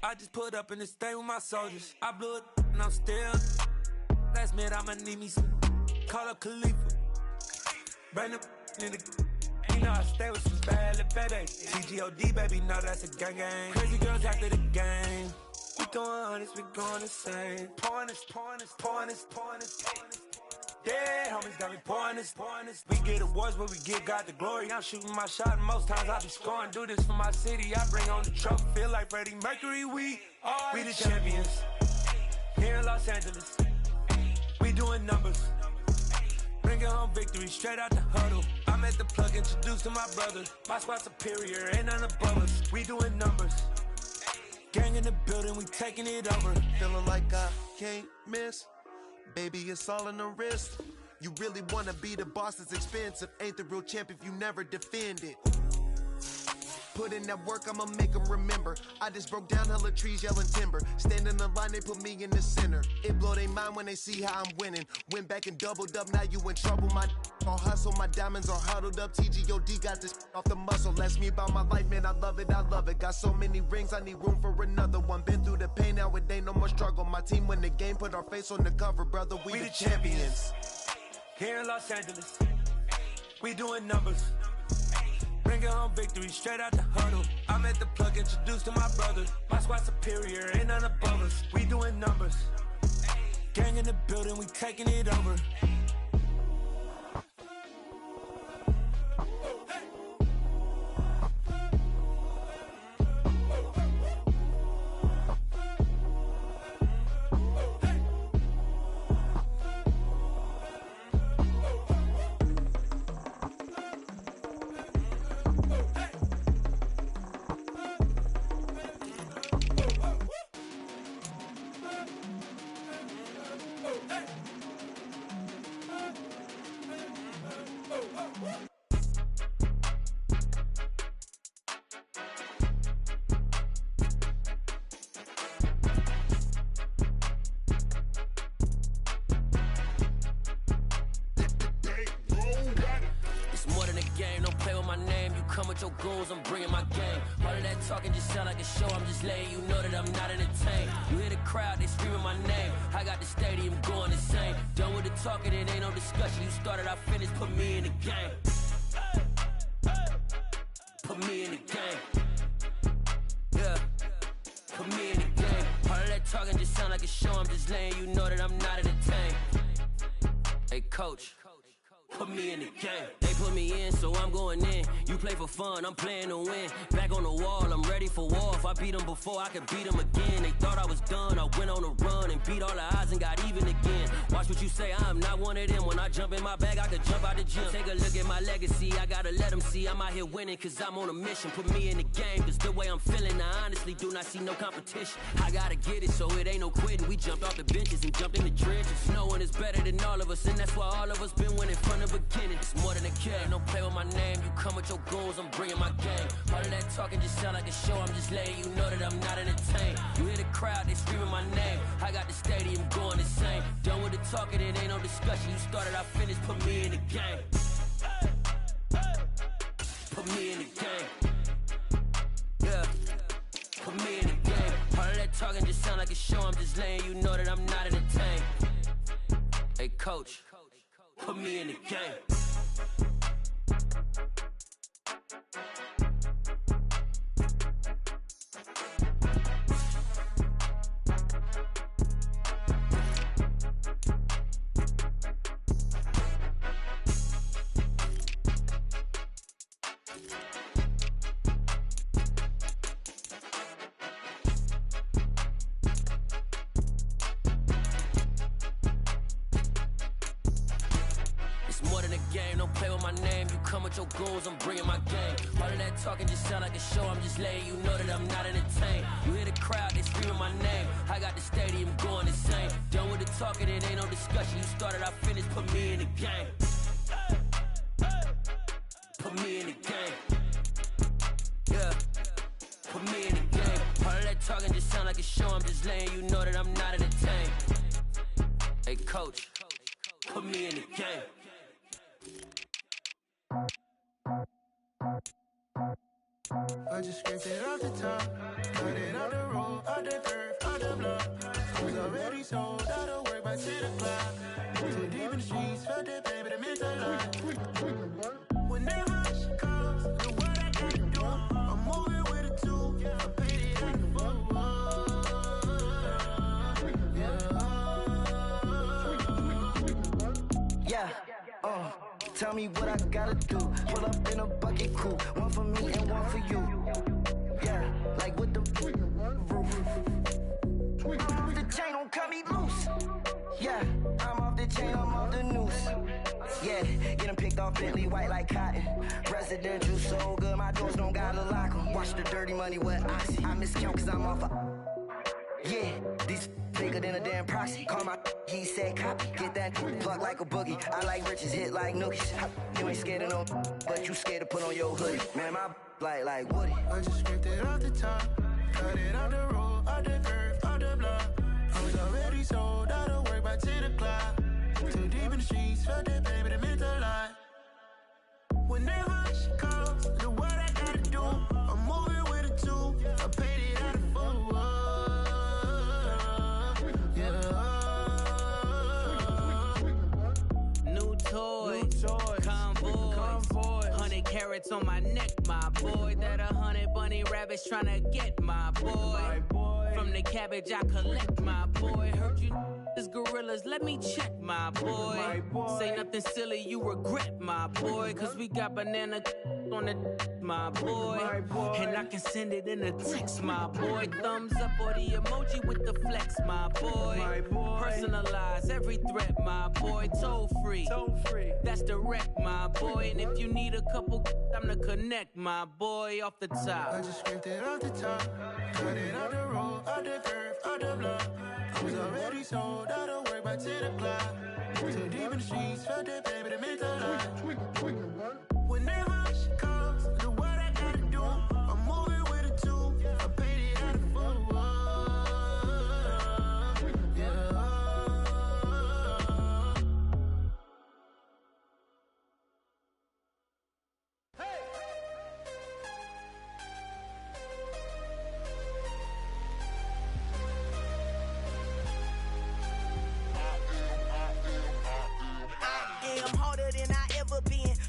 I just put up in this thing with my soldiers. I blew it and I'm still. Last minute I'ma need me some. Call up Khalifa. Bring them in the. You know I stay with some bad little baby. TGOD baby, no that's a gang gang. Crazy girls after the game. We going honest, we going insane. Pouring this. Dead homies got me pouring this. We get awards, but we give God the glory. I'm shooting my shot, and most times I be scoring. Do this for my city, I bring on the trophy. Feel like Freddie Mercury, we the champions here in Los Angeles. We doing numbers. Bringing home victory straight out the huddle. I'm at the plug, introduced to my brother. My squad superior, ain't none above us. We doing numbers. Gang in the building, we taking it over. Feeling like I can't miss. Baby, it's all in the wrist. You really wanna be the boss, it's expensive. Ain't the real champ if you never defend it. Put in that work, I'ma make them remember. I just broke down hella trees, yelling timber. Stand in the line, they put me in the center. It blow their mind when they see how I'm winning. Went back and doubled up, now you in trouble. My all hustle, my diamonds are huddled up. TGOD got this off the muscle. Ask me about my life, man, I love it, I love it. Got so many rings, I need room for another one. Been through the pain, now it ain't no more struggle. My team win the game, put our face on the cover, brother. We the champions. Here in Los Angeles, we doing numbers. Bringing home victory straight out the huddle. I'm at the plug, introduced to my brother. My squad superior, ain't none above us. We doing numbers. Gang in the building, we taking it over. Your goals, I'm bringing my game. All of that talking just sound like a show. I'm just letting you know that I'm not entertained. You hear the crowd, they screaming my name. I got the stadium going insane. Done with the talking, it ain't no discussion. You started, I finished, put me in the game. Put me in the game. Yeah, put me in the game. All of that talking just sound like a show. I'm just letting you know that I'm not entertained. Hey, coach, put me in the game. They put me in, so I'm going in. You play for fun, I'm playing to win. Back on the wall, I'm ready for war. If I beat them before, I could beat them again. They thought I was done, I went on a run and beat all the odds and got even again. Watch what you say, I'm not one of them. When I jump in my bag, I could jump out the gym. Take a look at my legacy, I gotta let them see I'm out here winning, cause I'm on a mission. Put me in the game, cause the way I'm feeling, I honestly do not see no competition. I gotta get it, so it ain't no quitting. We jumped off the benches and jumped in the trenches. No one is better than all of us, and that's why all of us been winning from the beginning. It's more than a kill, don't play with my name. You come with your goals, I'm bringing my game. All of that talking just sound like a show. I'm just letting you know that I'm not entertained. You hear the crowd, they screaming my name. I got the stadium going insane. Done with the talking, it ain't no discussion. You started, I finished, put me in the game. Put me in the game. Yeah, put me in the game. All of that talking just sound like a show. I'm just letting you know that I'm not entertained. Hey, coach, put me in the game. Your goals, I'm bringing my game. All of that talking just sound like a show. I'm just letting you know that I'm not entertained. You hear the crowd, they screaming my name. I got the stadium going insane. Done with the talking, it ain't no discussion. You started, I finished, put me in the game. Put me in the game. Yeah, put me in the game. All of that talking just sound like a show. I'm just letting you know that I'm not entertained. Hey, coach, put me in the game. I just scraped it off the top, cut it off the road, off the turf, off the block. I was already sold out of work by 10 o'clock. Too deep in the streets, felt that pain, but it meant a lot. When that rush comes, look what I gotta do. I'm moving with a two, I paid it at the boat. Yeah, tell me what I gotta do. Pull up in a bucket crew, one for me and one for you. Yeah, like with the roof. I'm off the chain, don't cut me loose. Yeah, I'm off the chain, I'm off the noose. Yeah, get them picked off Bentley white like cotton. Residential so good, my doors don't gotta lock 'em. Watch the dirty money with Oxy. I miscount cause I'm off yeah, these bigger than a damn proxy. Call my he said copy. Get that plug like a boogie. I like riches, hit like nookies. You ain't scared of no, but you scared to put on your hoodie. Man, my like Woody. I just scraped it off the top. Cut it off the road, off the curve, off the block. I was already sold out of work by 10 o'clock. Too deep in the streets, felt that baby, that meant a lot. Whenever she calls, know what I gotta do. I'm moving with a two. I paid it out of full. Yeah. New toys, convoy. 100 carats on my neck, my boy. That 100 bunny rabbits tryna get my boy. From the cabbage I collect, my boy. Heard you is gorillas, let me check, my boy. Say nothing silly, you regret, my boy. Cause we got banana on the my boy. And I can send it in a text, my boy. Thumbs up or the emoji with the flex, my boy. Personalize every threat, my boy. Toll free. That's direct, my boy. And if you need a couple, I'm the connect, my boy. Off the top. I just scraped it off the top. Cut it off the road, off the curve, off the block. I was already sold out of work by 10 o'clock. Too deep in the streets, felt that baby, that meant a lot. Whenever she calls, know what I gotta do. I'm moving with a two. I paid it out of full. Yeah.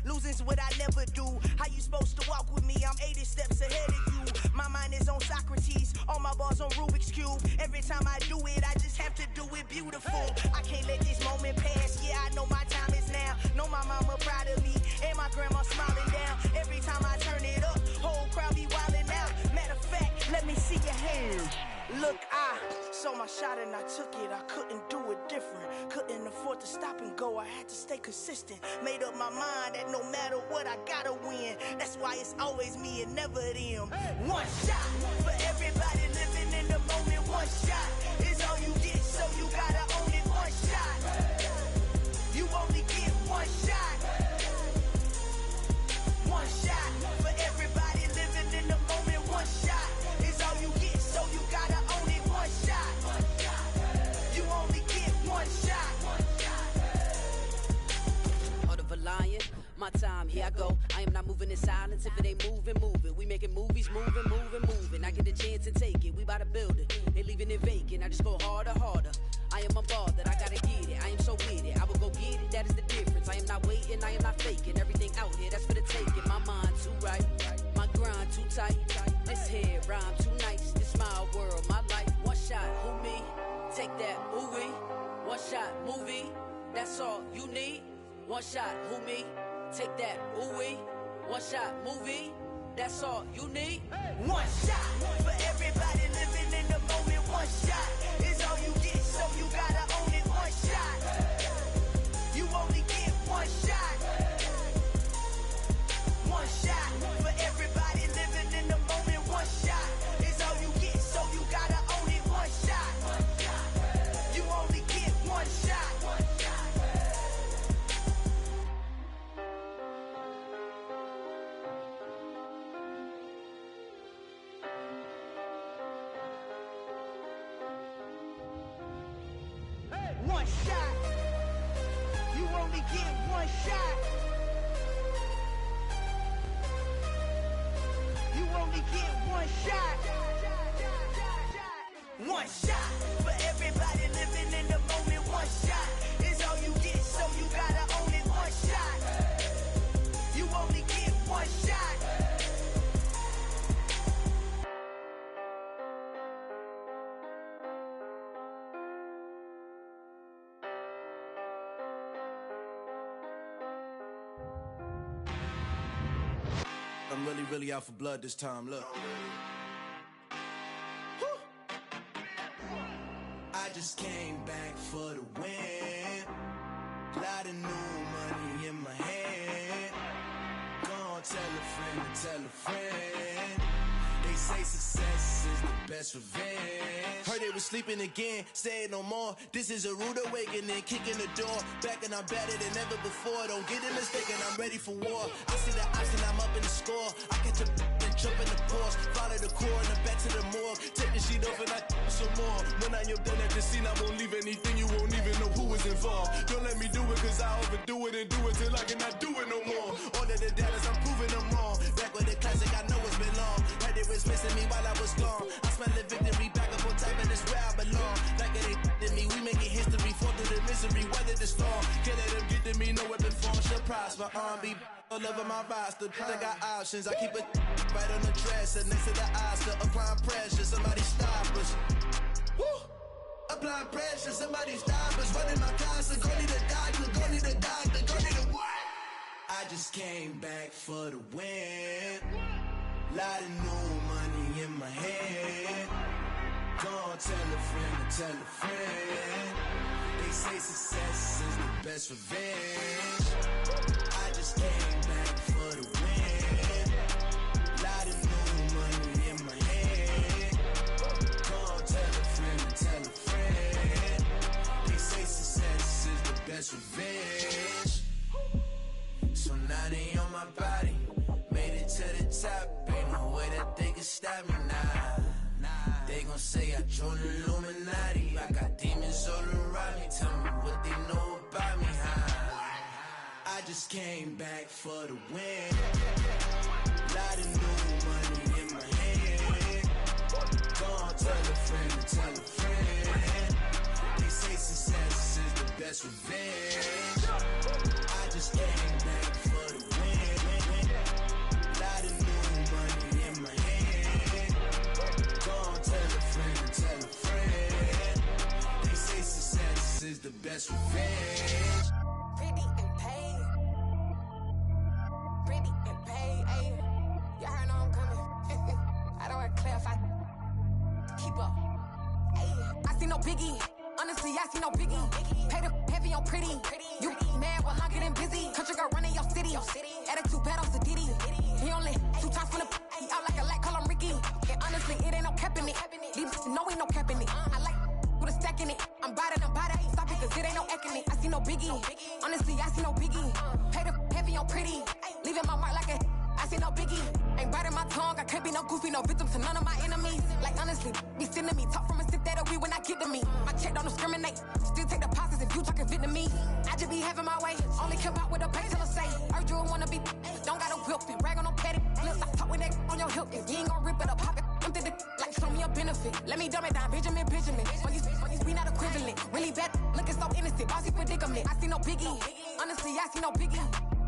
Losing's what I never do. How you supposed to walk with me? I'm 80 steps ahead of you. My mind is on Socrates, all my bars on Rubik's Cube. Every time I do it, I just have to do it beautiful. I can't let this moment pass. Yeah, I know my time is now. Know my mama proud of me, and my grandma smiling down. Every time I turn it up, whole crowd be wildin' out. Matter of fact, let me see your hands. Look, I saw my shot and I took it. I couldn't do it different. Couldn't afford to stop and go. I had to stay consistent. Made up my mind that no matter what, I gotta win. That's why it's always me and never them. One shot for everybody living in the moment. One shot is all you get, so you gotta own it. One shot. You only get one shot. One shot for everybody living in the moment. One shot is all you get, so you gotta own it. One shot. You only get one shot. Heart of a lion, my time, here I go. I am not moving in silence. If it ain't moving, moving. We making movies, moving. I get a chance and take it. We bout to build it. They leaving it vacant. I just go harder. I am unbothered. I gotta get it. I am so with it. I will go get it. That is the difference. I am not waiting. I am not faking. Everything out here, that's for the taking. My mind too right. My grind too tight. This head rhyme too nice. This my world, my life. One shot, who me? Take that, ooh-wee. One shot, movie. That's all you need. One shot, who me? Take that, ooh-wee. One shot, movie. That's all you need. One shot for everybody living in the moment. One shot is all you get, so you gotta own it. One shot. You only get one shot. One shot for everybody living in the moment. One shot is all you get, so you gotta own it. One shot. You only get one shot. One shot. You only get one shot. You only get one shot. One shot for everybody living in the moment. One shot is all you get, so you gotta own it. One shot. You only get one shot. I'm really out for blood this time, look. I just came back for the win. Lot of new money best revenge. Heard they was sleeping again, say it no more. This is a rude awakening, kicking the door. Back and I'm better than ever before. Don't get it mistaken, I'm ready for war. I see the option, I'm up in the score. I catch a and jump in the course. Follow the core and then back to the morgue. Take the sheet off and I some more. When I am done at the scene, I won't leave anything. You won't even know who is involved. Don't let me do it, cause I overdo it and do it till I cannot do it no more. All of the doubters, I'm proving them wrong. Back with the classic, I know it's been long. Like they was missing me while I was gone. I smell the victory back up on top, and it's where I belong. Like it ain't to me, we making history. Fall through the misery, weather the storm. Can't let them get to me, no weapon form shall prosper. R&B all over my roster. I got options, I keep it right on the dresser. Next to the Oscar, applying pressure. Somebody stop us. Woo! Applying pressure, somebody stop us. Running my casa, go need a doctor, go need a doctor, go need a what? I just came back for the win. Lot of new money in my head. Don't tell a friend, tell a friend. They say success is the best revenge. I just came back for the win. Lot of new money in my head. Don't tell a friend, tell a friend. They say success is the best revenge. So now they on my body. Made it to the top. Ain't no way that they can stop me now. They gon' say I joined the Illuminati. I got demons all around me. Tell me what they know about me, huh? I just came back for the win. Lot of new money in my head. Gonna tell a friend, tell a friend. They say success is the best revenge. I just came back for the win. Lot of new money in my head. Gonna tell a friend, tell a friend. They say success is the best revenge. Pretty and paid. Pretty and paid, ayy. Y'all heard I'm coming. I don't want to clarify. Keep up. Ayy. I see no biggie. Honestly, I see no biggie. Pay the heavy on pretty. You mad while I'm getting busy. Country girl running your city. Attitude bad on Sadidi. He only 2 times from the he out like a light, call him Ricky. And honestly, it ain't no cap in it. These no ain't no cap in it. I like with a stack in it. I'm bad. Stop it, cause it ain't no eck in it. I see no biggie. Honestly, I see no biggie. Pay the heavy on pretty. Leaving my mark like a I see no biggie. Ain't biting my tongue. I can't be no goofy, no victim to none of my enemies. Like honestly, be sending me talk from a sit that we when I get to me. My check don't discriminate. Still take deposits if you talking Vietnamese. I just be having my way. Only come out with a pay till I say. Urge you wanna be. Don't got no whip. Brag on no petty. Lips, I talk with that on your hip. If you ain't gon' rip it up, pop it. Empty the like show me a benefit. Let me dumb it down, Benjamin. For you, we not equivalent. Really bad, looking so innocent. Bossy predicament. I see no biggie. Honestly, I see no biggie.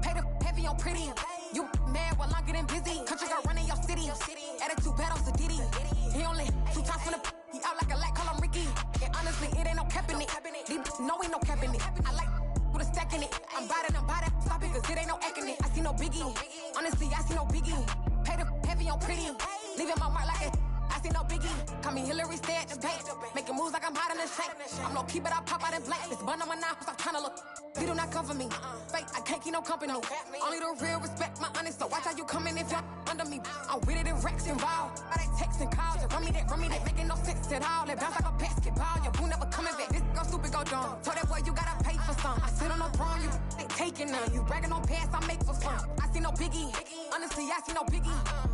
Pay the heavy on pretty. You mad while I'm getting busy. Country girl running your city. Attitude bad on Sadidi. He only 2 times from the he out like a light, call him Ricky. And honestly, it ain't no cap in it. These no ain't no cap in it. I like with a stack in it. I'm bad. Stop it, cause it ain't no eck in it. I see no biggie. Honestly, I see no biggie. Pay the heavy on pretty. Leaving my mark like a I see no biggie. Call me Hillary, stay at the bank. Making moves like I'm hiding in the shank. I'm low key, but I pop out in blank. This bun on my knife, I'm trying to look. They do not come for me. Fake, I can't keep no company. Only the real respect my honest. So watch how you coming if you're under me. I'm with it and Rex involved. I they texting calls. Just run me that. Making no sense at all. They bounce like a basketball. Your boo never coming back. This go stupid, go dumb. Told that boy you gotta pay for some. I sit on the throne, you ain't taking none. You bragging on pants, I make for fun. I see no biggie. Honestly, I see no biggie.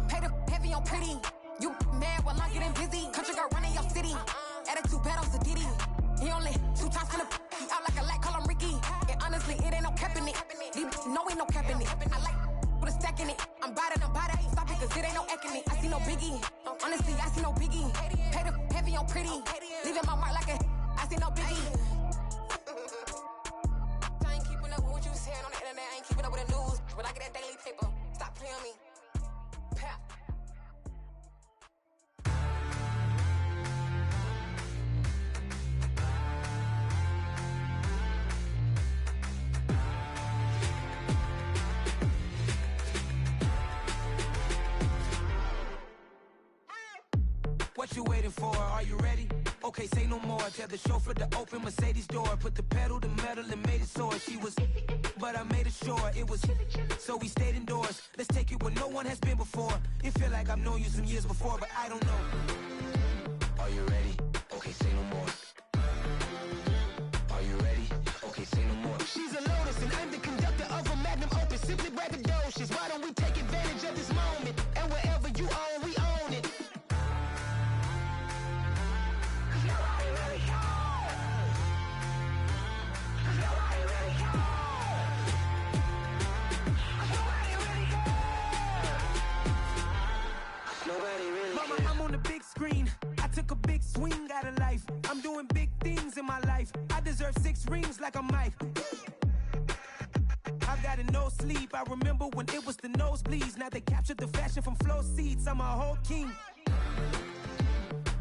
Pay the heavy on pretty. You mad while I'm getting busy. Country girl running your city. Attitude bad on Sadidi. He only 2 times from the he out like a light, call him Ricky. And honestly, it ain't no cap in it. No ain't no cap in it. I like with a stack in it. I'm bad. Stop it, cause it ain't no eck in it. I see no biggie. Honestly, I see no biggie. Pay the heavy on pretty. Leaving my mark like a I see no biggie. I ain't keeping up with what you saying on the internet. I ain't keeping up with the news. But I get that daily paper. Stop playing me. Pap. What you waiting for? Are you ready? Okay, say no more. Tell the chauffeur to open Mercedes door. Put the pedal to metal and made it soar. She was, but I made it sure it was. So we stayed indoors. Let's take it where no one has been before. It feel like I've known you some years before, but I don't know. Are you ready? Okay, say no more. Are you ready? Okay, say no more. She's a lotus and I'm the conductor of a magnum opus. Simply braggadocious. Why don't we take advantage of this moment? And wherever you own, we own it. Nobody really cares. Nobody really cares. Nobody really cares. Nobody really cares. Mama, I'm on the big screen. I took a big swing out of life. I'm doing big things in my life. I deserve 6 rings like a Mike. I've got no sleep. I remember when it was the nosebleeds. Now they captured the fashion from flow seats. I'm a whole king.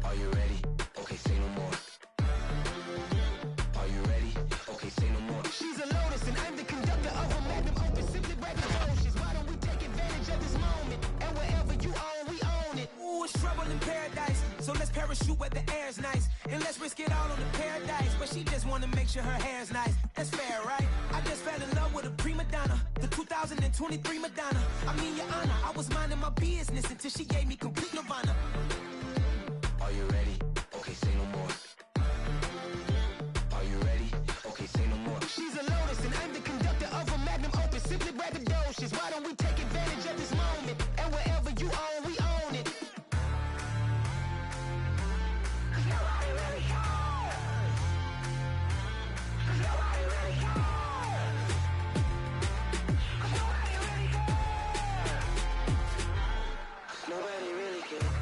Are you ready? Okay, say no more. Are you ready? Okay, say no more. She's a lotus and I'm the conductor of a magnum opus. Simply braggadocious. Why don't we take advantage of this moment? And wherever you own, we own it. Ooh, it's trouble in paradise. So let's parachute where the air's nice. And let's risk it all on the paradise. But she just wanna make sure her hair's nice. That's fair, right? I just fell in love with a prima donna. The 2023 Madonna. I mean, your honor, I was minding my business until she gave me complete nirvana. Are you ready? Okay, say no more. Are you ready? Okay, say no more. She's a lotus and I'm the conductor of a magnum opus. Simply braggadocious. Why don't we take advantage of this moment? And wherever you own, we own it. Nobody really cares. Nobody really cares. Nobody really cares. Nobody really cares. Nobody really cares.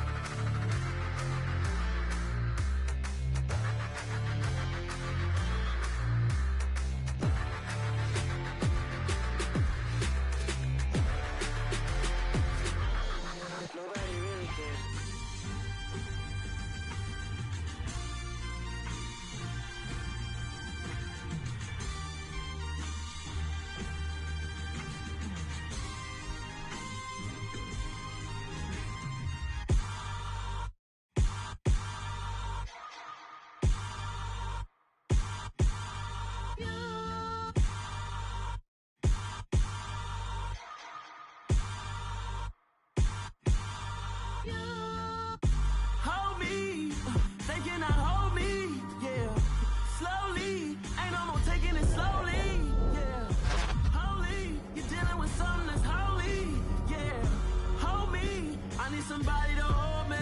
Hold me, they cannot hold me, yeah. Slowly, ain't no more taking it slowly, yeah. Holy, you're dealing with something that's holy, yeah. Hold me, I need somebody to hold me.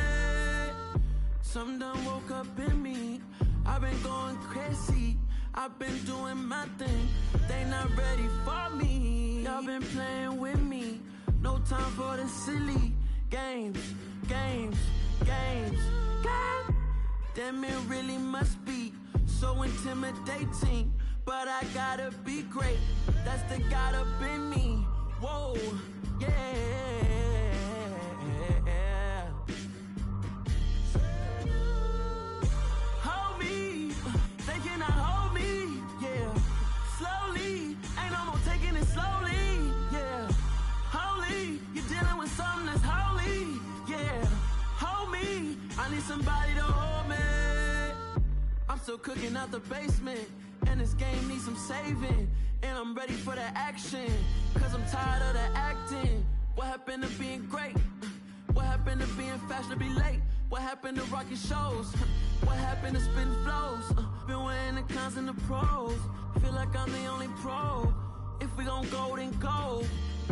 Something done woke up in me. I've been going crazy, I've been doing my thing. They not ready for me. Y'all been playing with me. No time for the silly games, games, games, games. Damn, it really must be so intimidating. But I gotta be great. That's the God up in me. Whoa, yeah. Hold me, they cannot hold me, yeah. Slowly, ain't no more taking it slowly, yeah. Holy, you're dealing with something that's holy, yeah. Hold me, I need somebody to hold me. I'm still cooking out the basement, and this game needs some saving. And I'm ready for the action, cause I'm tired of the acting. What happened to being great? What happened to being fashionably late? What happened to rocking shows? What happened to spitting flows? Been weighing the cons and the pros. Feel like I'm the only pro. If we gon' go, then go.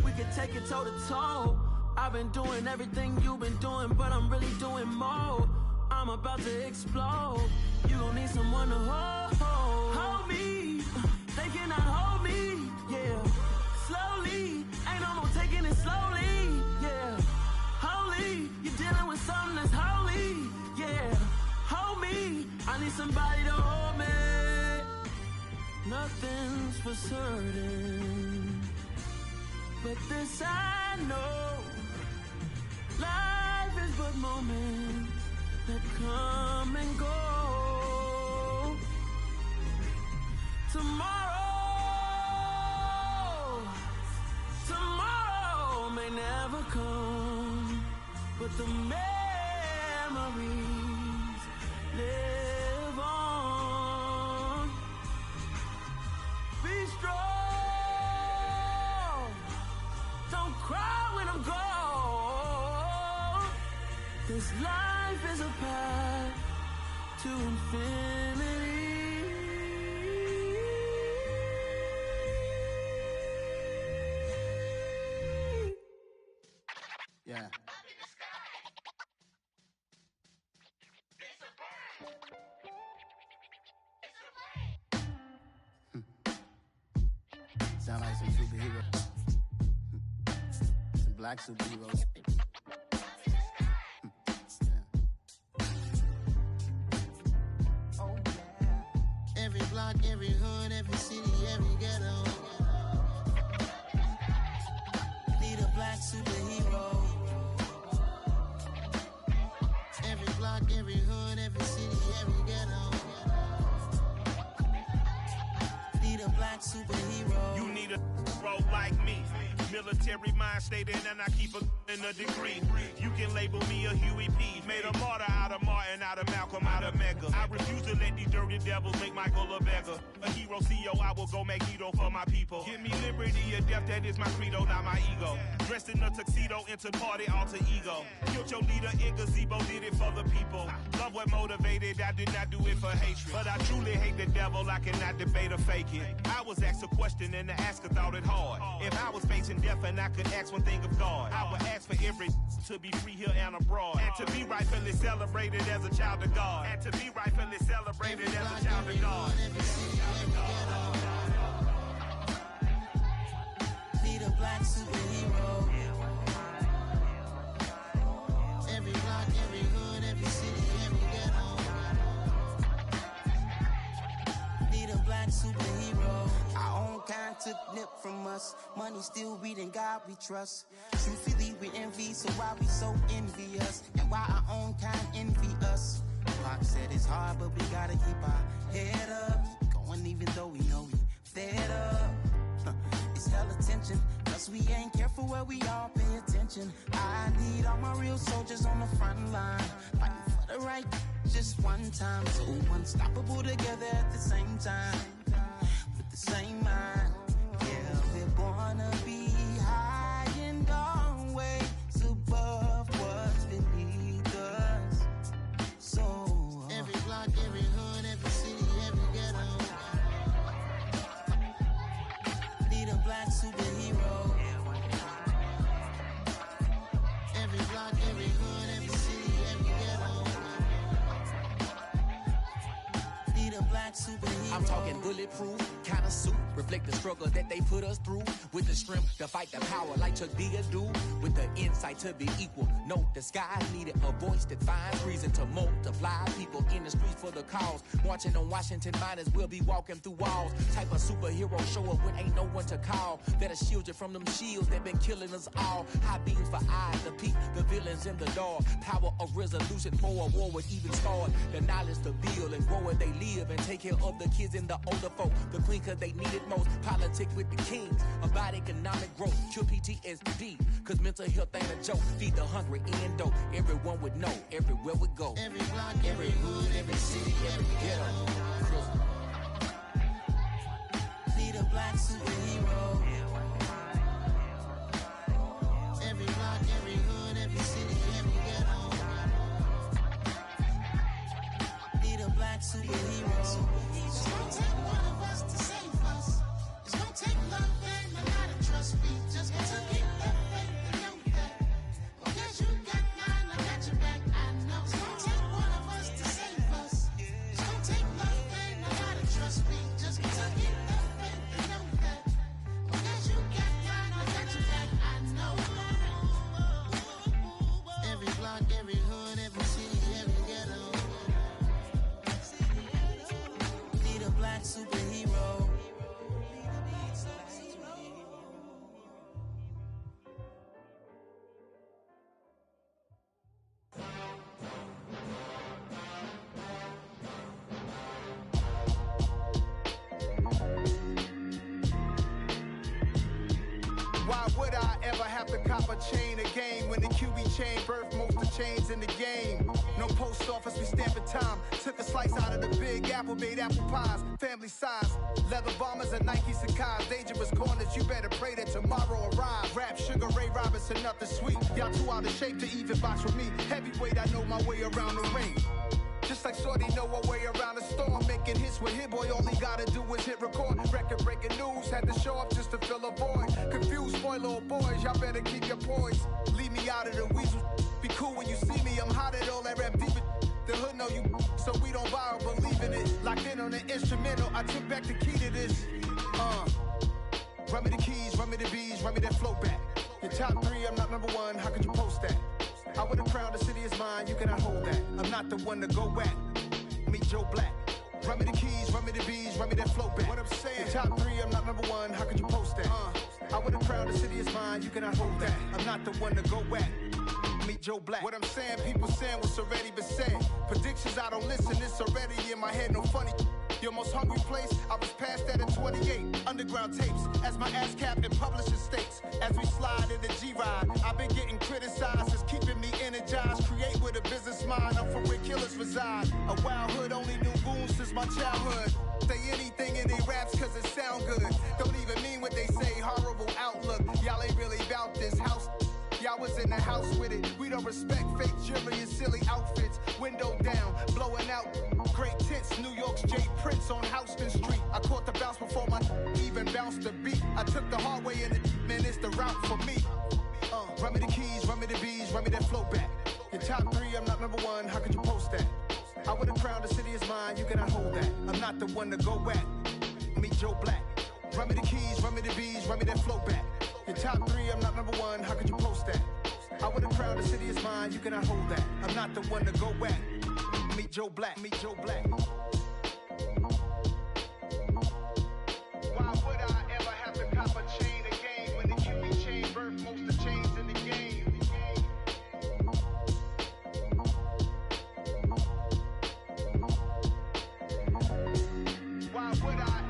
We can take it toe to toe. I've been doing everything you've been doing, but I'm really doing more. I'm about to explode. You gon' need someone to hold. Hold me, they cannot hold me, yeah. Slowly, ain't no more taking it slowly, yeah. Holy, you're dealing with something that's holy, yeah. Hold me, I need somebody to hold me. Nothing's for certain, but this I know. Life is but moments that come and go. Tomorrow may never come, but the memories live on. Be strong, don't cry when I'm gone. This life is a path to infinity. Yeah. Sound like some superheroes. Some black superheroes. Oh yeah. Every block, every hood, every city, every ghetto. Need a black superhero. Every block, every hood, every city, every ghetto. Need a black superhero. You need a hero like me. Military mind stated, and I keep in a degree. You can label me a Huey P. Made a martyr out of Martin, out of Malcolm, out of Mega. I refuse to let these dirty devils make Michael a beggar. A hero CEO, I will go Magneto for my people. Give me liberty or death, that is my credo, not my ego. Dressed in a tuxedo, into party, alter ego. Killed your leader in gazebo, did it for the people. Love what motivated, I did not do it for hatred. But I truly hate the devil, I cannot debate or fake it. I was asked a question and the asker thought it hard. If I was facing death and I could ask one thing of God, I would ask for every to be free here and abroad, and to be rightfully celebrated as a child of God, and to be rightfully celebrated as a child of God. Need a black superhero. Every block, every hood, every city, every ghetto. Need a black superhero. Our own kind took nip from us. Money still reading God we trust. Truthfully we envy, so why we so envious? And why our own kind envy us? Pac said it's hard, but we gotta keep our head up. Going even though we know we fed up. It's hella tension, cause we ain't careful where we all pay attention. I need all my real soldiers on the front line, fighting for the right just one time. So unstoppable together at the same time, with the same mind. Yeah, we're born to be high and always above what's beneath us. So every block, every hood, every city, every ghetto. Need a black superhero. Every block, every hood, every city, every ghetto. Need a black superhero. I'm talking bulletproof kind of suit, reflect the struggle that they put us through, with the strength to fight the power like Chuck D do, with the insight to be equal. No disguise needed, a voice that finds reason to multiply people in the streets for the cause. Marching on Washington, might as well be walking through walls. Type of superhero show up when ain't no one to call. That'll shield you from them shields that been killing us all. High beams for eyes to peep the villains in the dark. Power of resolution for a war would even start. The knowledge to build and grow where they live and take care of the kids and the older folk. The queen cause they need it most. Politics with the kings about economic growth. Cure PTSD cause mental health ain't a joke. Feed the hungry and dope. Everyone would know everywhere we go. Every block, every hood, every city, every ghetto. Need a black superhero. Every block, every hood, every city, every ghetto. Need a black superhero. It's gonna take one of us to save us. It's gonna take love and a lot of trust. We just gotta keep that faith and know that. Because you got mine, I got your back. I know. It's gonna take one of us to save us. It's gonna take love and a lot of trust. We just gotta keep that faith and know that. Because you got mine, I got your back. I know. Every block, every hood, every city, every ghetto. Need a black superhero. Why would I ever have to cop a chain again when the QB chain birthed most of chains in the game? No post office, we stamping time. Took a slice out of the big apple, made apple pies, family size. Leather bombers and Nike Sacai's. Dangerous corners, you better pray that tomorrow arrives. Rap, Sugar Ray Robinson, nothing sweet. Y'all too out of shape to even box with me. Heavyweight, I know my way around the ring. Just Looks like Shorty know her way around the storm. Making hits with Hit Boy, all he gotta do is hit record. Record breaking news, had to show up just to fill a void. Confused, spoil little boys, y'all better keep your poise. Leave me out of the weasel. Be cool when you see me, I'm hot at all that rap deep. The hood know you, so we don't borrow, believe in it. Locked in on the instrumental, I took back the key to this. Run me the keys, run me the bees, run me that flow back. Your top 3, I'm not number 1, how could you post that? I would've crowned the city is mine, you cannot hold that. I'm not the one to go back. Meet Joe Black. Run me the keys, run me the bees, run me that flow back. What I'm saying, your top 3, I'm not number 1, how could you post that? I would've crowned the city is mine, you cannot hold that. I'm not the one to go back. Meet Joe Black. What I'm saying, people saying what's already been said. Predictions, I don't listen, it's already in my head, no funny. Your most hungry place, I was past that in 28. Underground tapes, as my ass cap in publishing states. As we slide in the G-Ride, I've been getting criticized, it's keeping me energized. Create with a business mind, I'm from where killers reside. A wild hood, only knew goons since my childhood. Say anything in their raps cause it sound good. Don't even mean what they say, horrible outlook. Y'all ain't really about this house. Y'all was in the house with it. We don't respect fake jewelry and silly outfits. Window down, blowing out. Great tents, New York's J. Prince on Houston Street. I caught the bounce before my even bounced the beat. I took the hard way in it, man, it's the route for me. Run me the keys, run me the bees, run me that flow back. Your top 3, I'm not number 1, how could you post that? I would've crowned the city is mine, you cannot hold that. I'm not the one to go back. Meet Joe Black. Run me the keys, run me the bees, run me that flow back. Your top 3, I'm not number 1, how could you post that? I would've crowned the city is mine, you cannot hold that. I'm not the one to go back. Meet Joe Black, meet Joe Black. Why would I ever have to cop a chain again when the QB chain birthed most of the chains in the game? Why would I?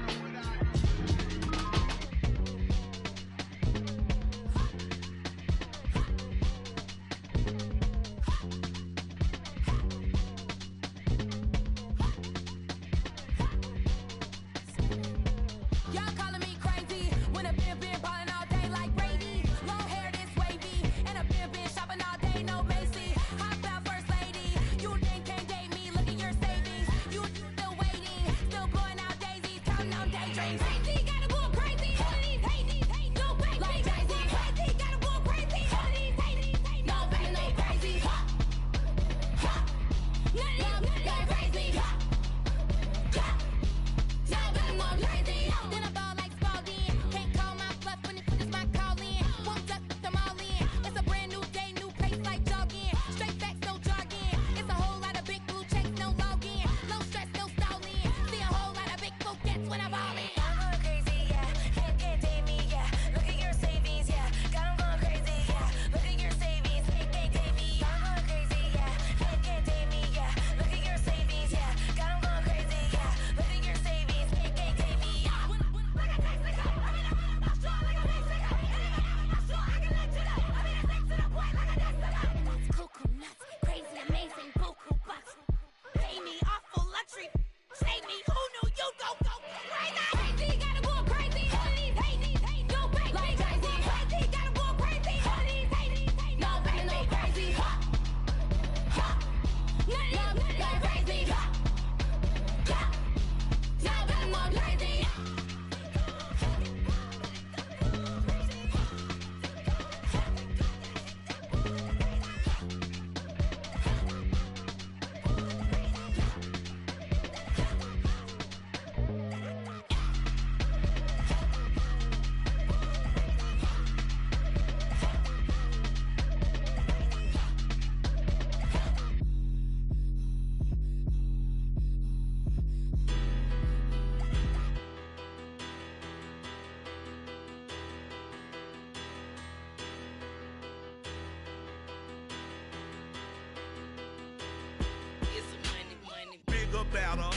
Better.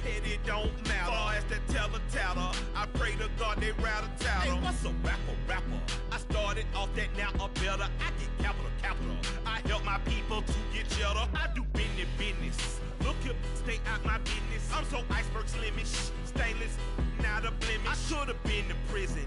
Petty don't matter. Far as that teller, I pray to God they rattle tattle. Hey, what's a rapper? I started off that, now a better. I get capital. I help my people to get cheddar. I do business. Look here, stay out my business. I'm so iceberg slimish, stainless, not a blemish. I should've been to prison.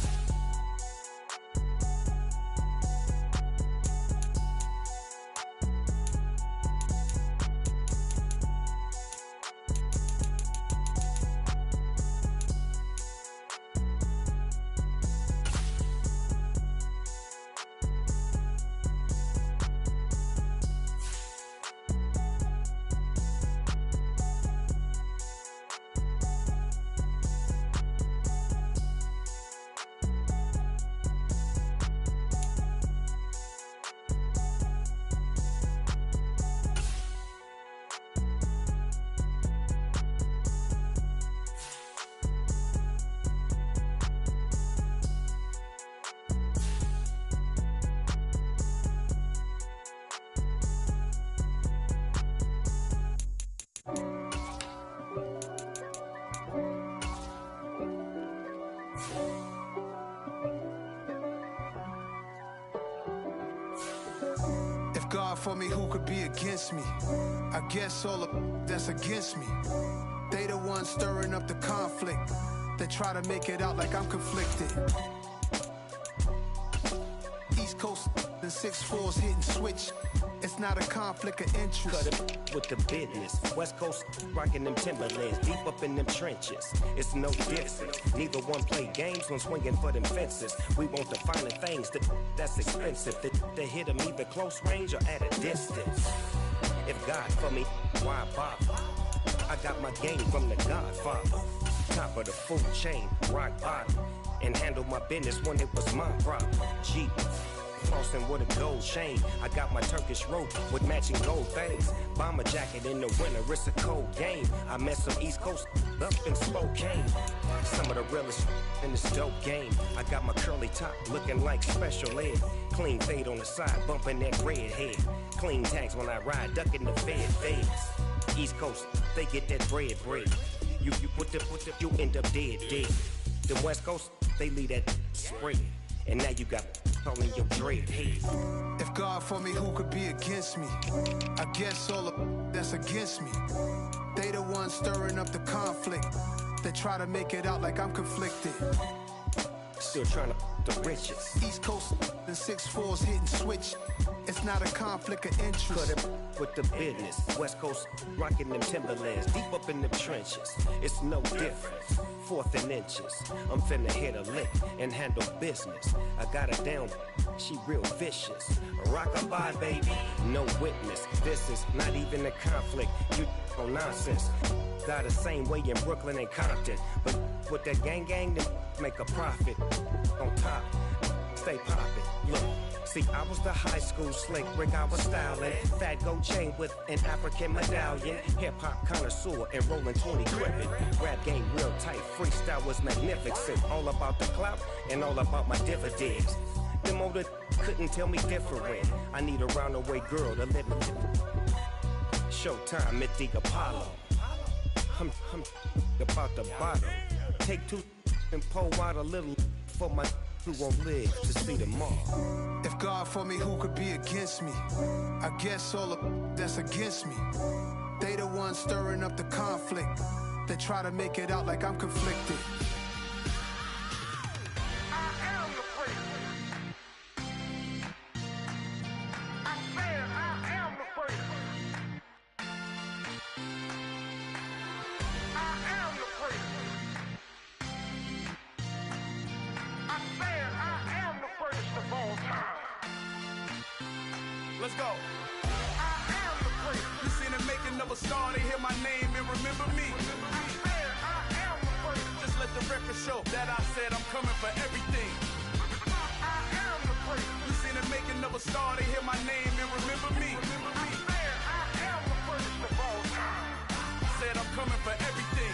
God for me, who could be against me? I guess all of that's against me. They the ones stirring up the conflict. They try to make it out like I'm conflicted. East Coast, the 6'4's hitting switch. It's not a conflict of interest. Cut it with the business. West Coast rocking them Timberlands, deep up in them trenches. It's no different. Neither one play games when swinging for them fences. We want the finer things that's expensive. That hit them either close range or at a distance. If God for me, why bother? I got my game from the Godfather. Top of the food chain, rock bottom. And handle my business when it was my problem. G. Flossing with a gold chain. I got my Turkish rope with matching gold things. Bomber jacket in the winter, it's a cold game. I met some East Coast up in Spokane. Some of the realest in this dope game. I got my curly top looking like special ed. Clean fade on the side, bumping that red head. Clean tags when I ride, ducking the feds. East Coast, they get that bread. You end up dead. The West Coast, they leave that spread. And now you got calling your dread head. If God for me, who could be against me? I guess all of that's against me. They the ones stirring up the conflict. They try to make it out like I'm conflicted. Still trying to the riches. East Coast, the 6'4's hitting switch. It's not a conflict of interest. Cut it with the business. West Coast rocking them Timberlands, deep up in them trenches. It's no difference. 4th and inches. I'm finna hit a lick and handle business. I got her down, she real vicious. Rock-a-bye, baby, no witness. This is not even a conflict. You on nonsense. Got the same way in Brooklyn and Compton, but with that gang, then make a profit. On top, stay poppin'. Look. See, I was the high school slick Rick, I was styling. Fat gold chain with an African medallion. Hip-hop connoisseur and rolling 20 crippin'. Rap game real tight, freestyle was magnificent. All about the clout and all about my dividends. Them older couldn't tell me different. I need a roundaway girl to live with. Showtime, Mythic Apollo. I'm about the bottom. Take 2 and pour out a little for my who won't live to see tomorrow. If God for me, who could be against me? I guess all of that's against me. They the ones stirring up the conflict. They try to make it out like I'm conflicted. Let's go. I am the place. You seen the making of a star, they hear my name and remember me. I am the place. Just let the record show that I said I'm coming for everything. I am the place. You seen the making of a star, they hear my name and remember me. I am the first of all time. Said I'm coming for everything.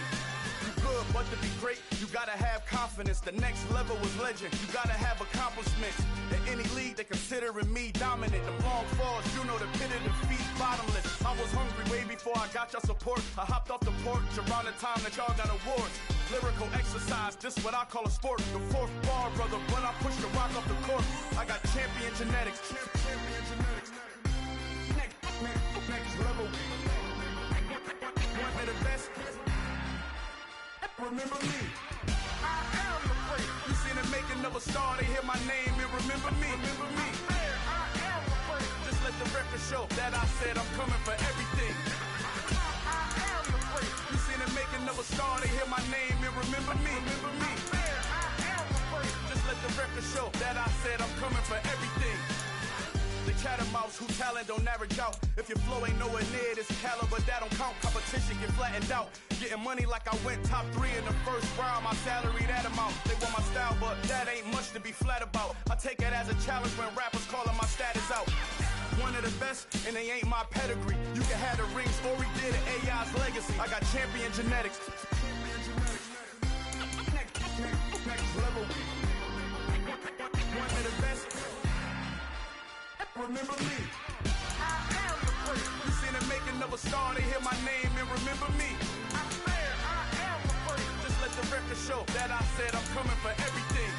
Good, but to be great, you gotta have confidence. The next level was legend. You gotta have accomplishments. In any league, they considering me dominant. The long falls, you know the pit of defeat, bottomless. I was hungry way before I got your support. I hopped off the porch around the time that y'all got awards. Lyrical exercise, this what I call a sport. The 4th bar, brother, when I push the rock off the court. I got champion genetics. Champion genetics. Next level. One of the best. Remember me. I am the place. You seen the making of a star, they hear my name and remember me. Remember me. I am the place. Just let the record show that I said I'm coming for everything. I am the place. You seen the making of a star, they hear my name and remember me. Remember me. I am the place. Just let the record show that I said I'm coming for everything. The chattermouths who talent don't average out. If your flow ain't nowhere near this caliber, that don't count. Competition get flattened out. Getting money like I went top 3 in the first round. My salary that amount. They want my style, but that ain't much to be flat about. I take it as a challenge when rappers calling my status out. One of the best, and they ain't my pedigree. You can have the rings, or we did it, AI's legacy. I got champion genetics. Next level. One of the best. Remember me. I am the place. You seen the making of a star, they hear my name and remember me. I swear I am the place. Just let the record show that I said I'm coming for everything.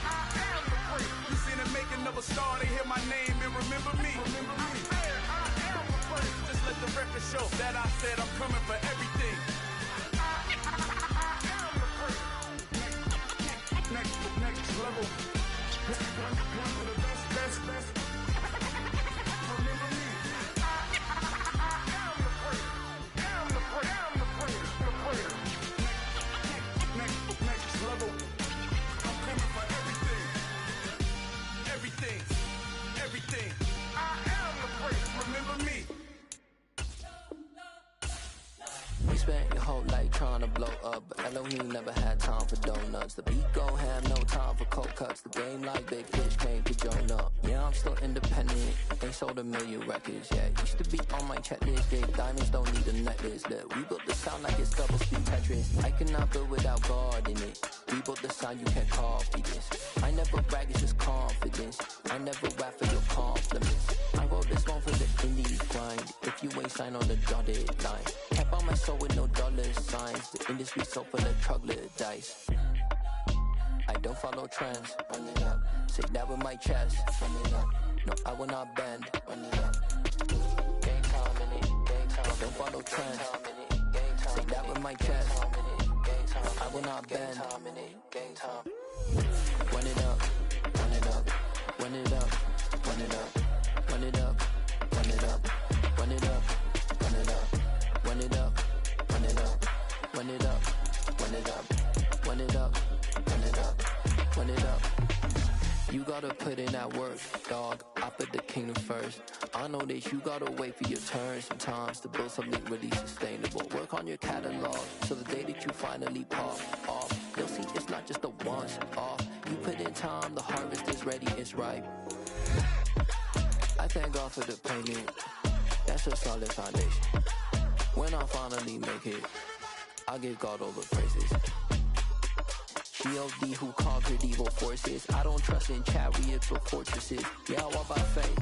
I am the place. You seen the making of a star, they hear my name and remember me. I'm fair, I am the first. Just let the record show that I said I'm coming for everything. I am the first. Next level. One of the best. Remember me. I am the first. Am the first. Next level. I'm coming for everything. Everything. I am the first. Remember me. We spent your whole life trying to blow up, but Elohim never had time for donuts. The beat gon' have no time for cold cuts. The game like big fish came to join up. Yeah, I'm still independent. Ain't sold a million records yet. Used to be on my checklist. Big diamonds don't need a necklace. Look, we built the sound like it's double speed Tetris. I cannot build without God in it. We built the sound, you can't copy this. I never brag, it's just confidence. I never rap for your compliments. I wrote this one for the indie grind. If you ain't signed on the dotted line, can't buy my soul with no dollar signs. The industry so full of troglodytes. I don't follow trends. Run it up. Say that with my chest. Run it up. No, I will not bend. Run it up. Game time in it. Game time. Don't follow trends. Say that with my chest. I will not bend. Game time. Run it up. Run it up. Run it up. Run it up. Run it up. Run it up. Run it up. Run it up. Run it up. Run it up. Run it up. Run it up. Run it up. Run it up. Run it up. You gotta put in that work, dog. I put the kingdom first. I know that you gotta wait for your turn sometimes to build something really sustainable. Work on your catalog so the day that you finally pop off, you'll see it's not just a once off. You put in time, the harvest is ready, it's ripe. I thank God for the payment. That's a solid foundation. When I finally make it, I'll give God all the praises. G.O.D. who conquered evil forces. I don't trust in chariots or fortresses. Yeah, I walk by faith.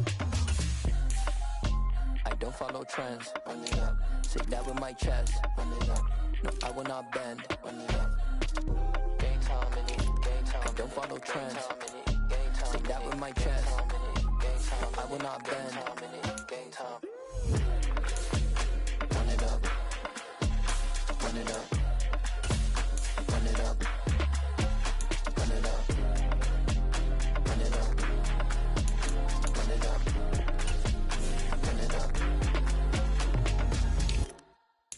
I don't follow trends. Run it up. Say that with my chest. Run it up. No, I will not bend. Run it up. Game time in it. Game time. I don't follow trends. Say that with my chest. I will not bend. Game time. Run it up. Run it up. Run it up. Run it up. Run it up. Run it up. Run it up.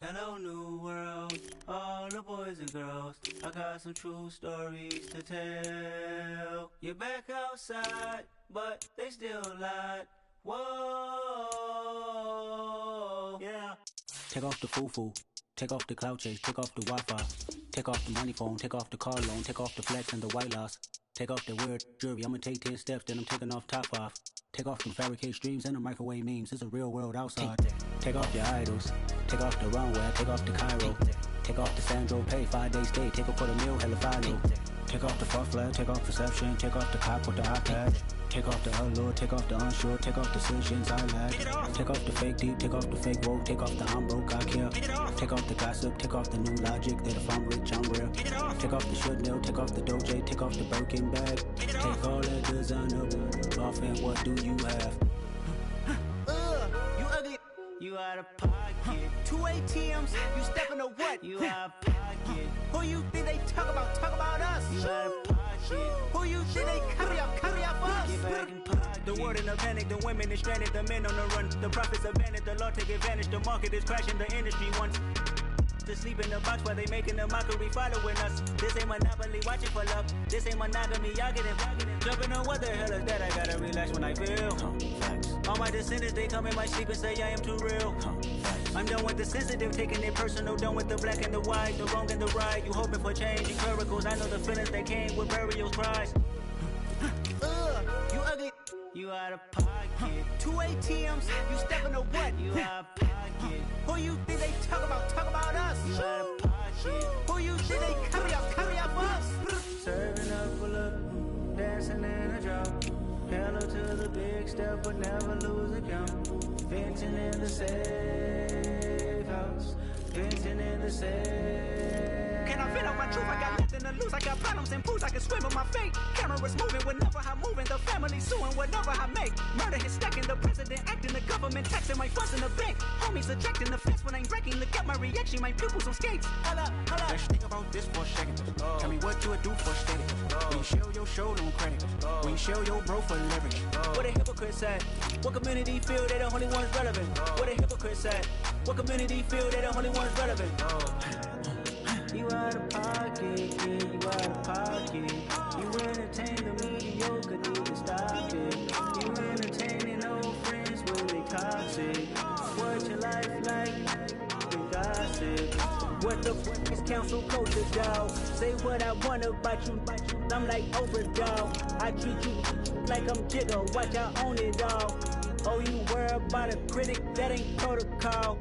Hello, new world, all the boys and girls. I got some true stories to tell. You're back outside, but they still lied. Whoa, yeah. Take off the foo-foo. Take off the cloud chase, take off the Wi-Fi. Take off the money phone, take off the car loan, take off the flex and the white loss. Take off the weird jewelry, I'ma take 10 steps, then I'm taking off top 5. Take off them fabricate streams and the microwave memes, it's a real world outside. Take off your idols, take off the runway, take off the Cairo. Take off the Sandro pay, 5-day stay, take off for the meal, hella final. Take off the fuck flag, take off perception, take off the cop with the iPad. Take off the allure, take off the unsure, take off decisions I lack. Take off the fake deep, take off the fake woke, take off the I'm broke, I care. Take off the gossip, take off the new logic that if I'm rich, I'm real. Take off the should know, take off the doje, take off the Birkin bag. Take all that designer off and what do you have? You ugly, you out of pocket. 2 ATMs, you stepping to what? You out of pocket. Who you think they talk about? Talk about us. You out of pocket. Who you think they carry up us? Get back in pocket. The world in a panic, the women is stranded, the men on the run. The profits abandoned, the law take advantage. The market is crashing, the industry wants to sleep in the box while they making a mockery following us. This ain't monopoly, watching for love. This ain't monogamy, y'all get it. Jumping on what the hell is that? I gotta relax when I feel. All my descendants, they come in my sleep and say I am too real. I'm done with the sensitive, taking it personal. Done with the black and the white, the wrong and the right. You hoping for change and miracles. I know the feelings that came with burial cries. You ugly, you out of pocket. 2 ATMs, you stepping to what? You out of pocket. Who you think they talk about? Talk about us. You out of pocket. Who you think they carry up us? Serving up full of, dancing in a drop. Hello to the big step, but never lose a count. Venting in the safe house. Venting in the safe. Can I feel out my truth? I got nothing to lose. I got problems. Jumps and pools, I can swim with my fate. Cameras moving whenever I'm moving. The family suing whatever I make. Murder is stacking, the president acting, the government taxing my funds in the bank. Homies ejecting the fence when I'm breaking. Look at my reaction, my pupils on skates. Hold up. Let's think about this for a second. Tell me what you would do for steady. When you show your show, don't credit. When you show your bro for leverage. What a hypocrite said. What community feel they the only ones relevant? What a hypocrite said. What community feel they the only ones relevant? You out of pocket, kid, you out of pocket. You entertain the mediocre, need to stop it. You entertaining old friends when they toxic. What your life like? You gossip. What the fuck is council culture, dog? Say what I want about you, I'm like overdog. I treat you like I'm Jigga, watch I own it all. Oh, you worry about a critic, that ain't protocol.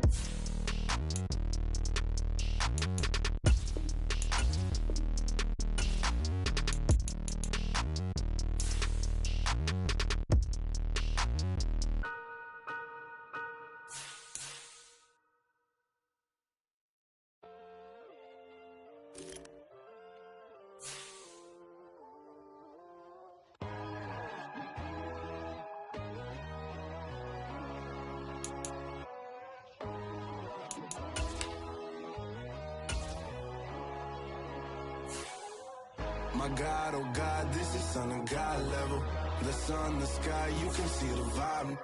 My God, oh God, this is Son of God level. The sun, the sky, you can see the vibe.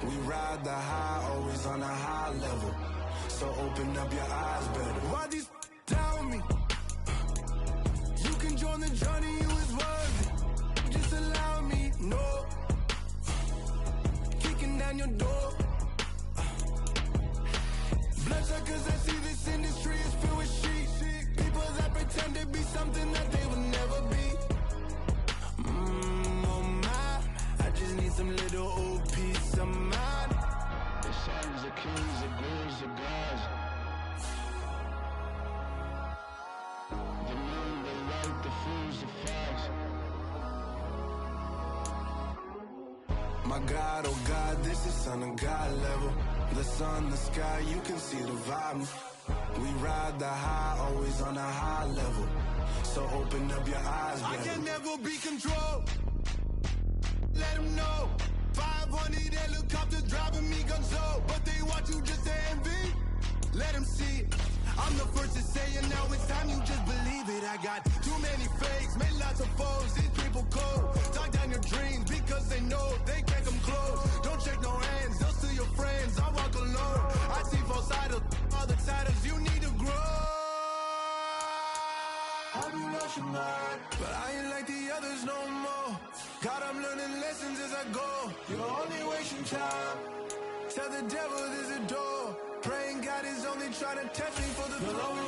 We ride the high, always on a high level. So open up your eyes better. Why these tell me? You can join the journey, you is worthy. Just allow me, no. Kicking down your door. Bloodshot cause I see this industry is filled with sheep. People that pretend to be something that they will never be. Oh my, I just need some little old peace of mind. The sons, the kings, the ghouls, the gods. The moon, the light, the fools, the facts. My God, oh God, this is Son of God level. The sun, the sky, you can see the vibe. We ride the high, always on a high level. So open up your eyes, baby. I can never be controlled. Let them know. 500 helicopters driving me gonzo. But they want you just to envy. Let them see it. I'm the first to say it, now it's time you just believe it. I got too many fakes, made lots of foes. These people cold. Talk down your dreams because they know they can't come close. Don't check no hands, they'll steal your friends. I walk alone. I see false idols, all the titles you need to grow. Have you lost your mind? But I ain't like the others no more. God, I'm learning lessons as I go. You're only wasting time. Tell the devil there's a door. Praying God is only trying to test me for the throne.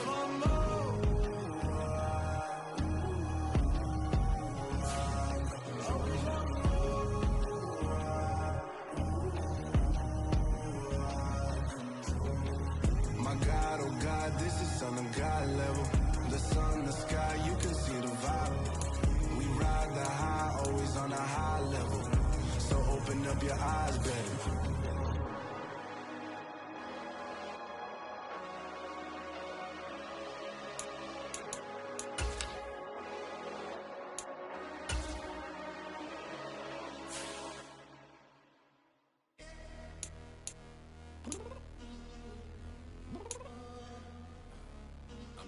My God, oh God, this is Son of God level. The sun, the sky, you can see the vibe. We ride the high, always on a high level. So open up your eyes, baby.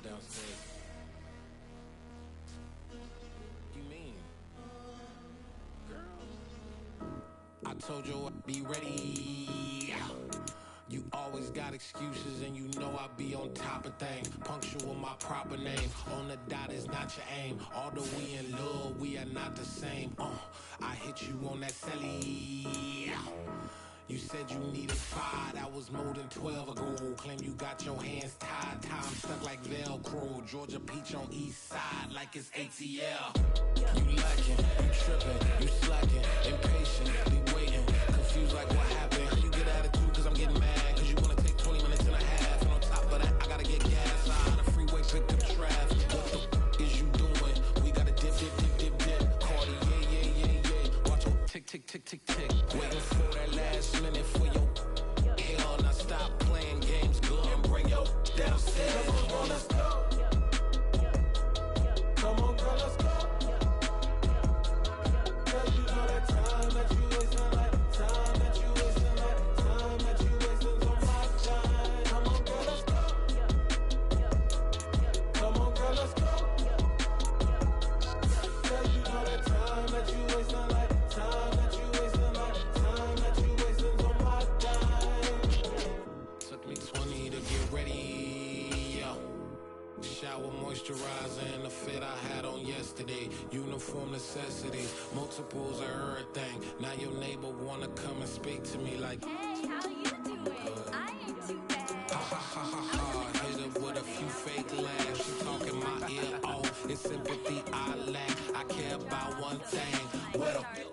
Downstairs. You mean? Girl. I told you I'd be ready. You always got excuses and you know I be on top of things. Punctual my proper name. On the dot is not your aim. Although we in love, we are not the same. I hit you on that celly. You said you needed 5, that was more than 12 ago. Claim you got your hands tied, time stuck like Velcro. Georgia Peach on east side like it's ATL. You lacking, you tripping, you slacking, impatient, waiting, confused like what happened. You get attitude cause I'm getting mad, cause you wanna take 20 minutes and a half. And on top of that, I gotta get gas out of the freeway, pick up traffic. What the is you doing? We gotta dip, Cardi, yeah. Watch your tick, tick, tick, tick, tick. Waiting for that last minute for your hell. Now stop playing games, go and bring your downstairs. Come on, let's go. Come on, girl, let's go. Shower moisturizer and the fit I had on yesterday. Uniform necessities, multiples of everything. Now your neighbor wanna come and speak to me like, hey, how you doing? I ain't too bad. Ha ha ha ha ha. Hit her with a few fake laughs. She talking my ear off. It's sympathy I lack. I care about one thing. What a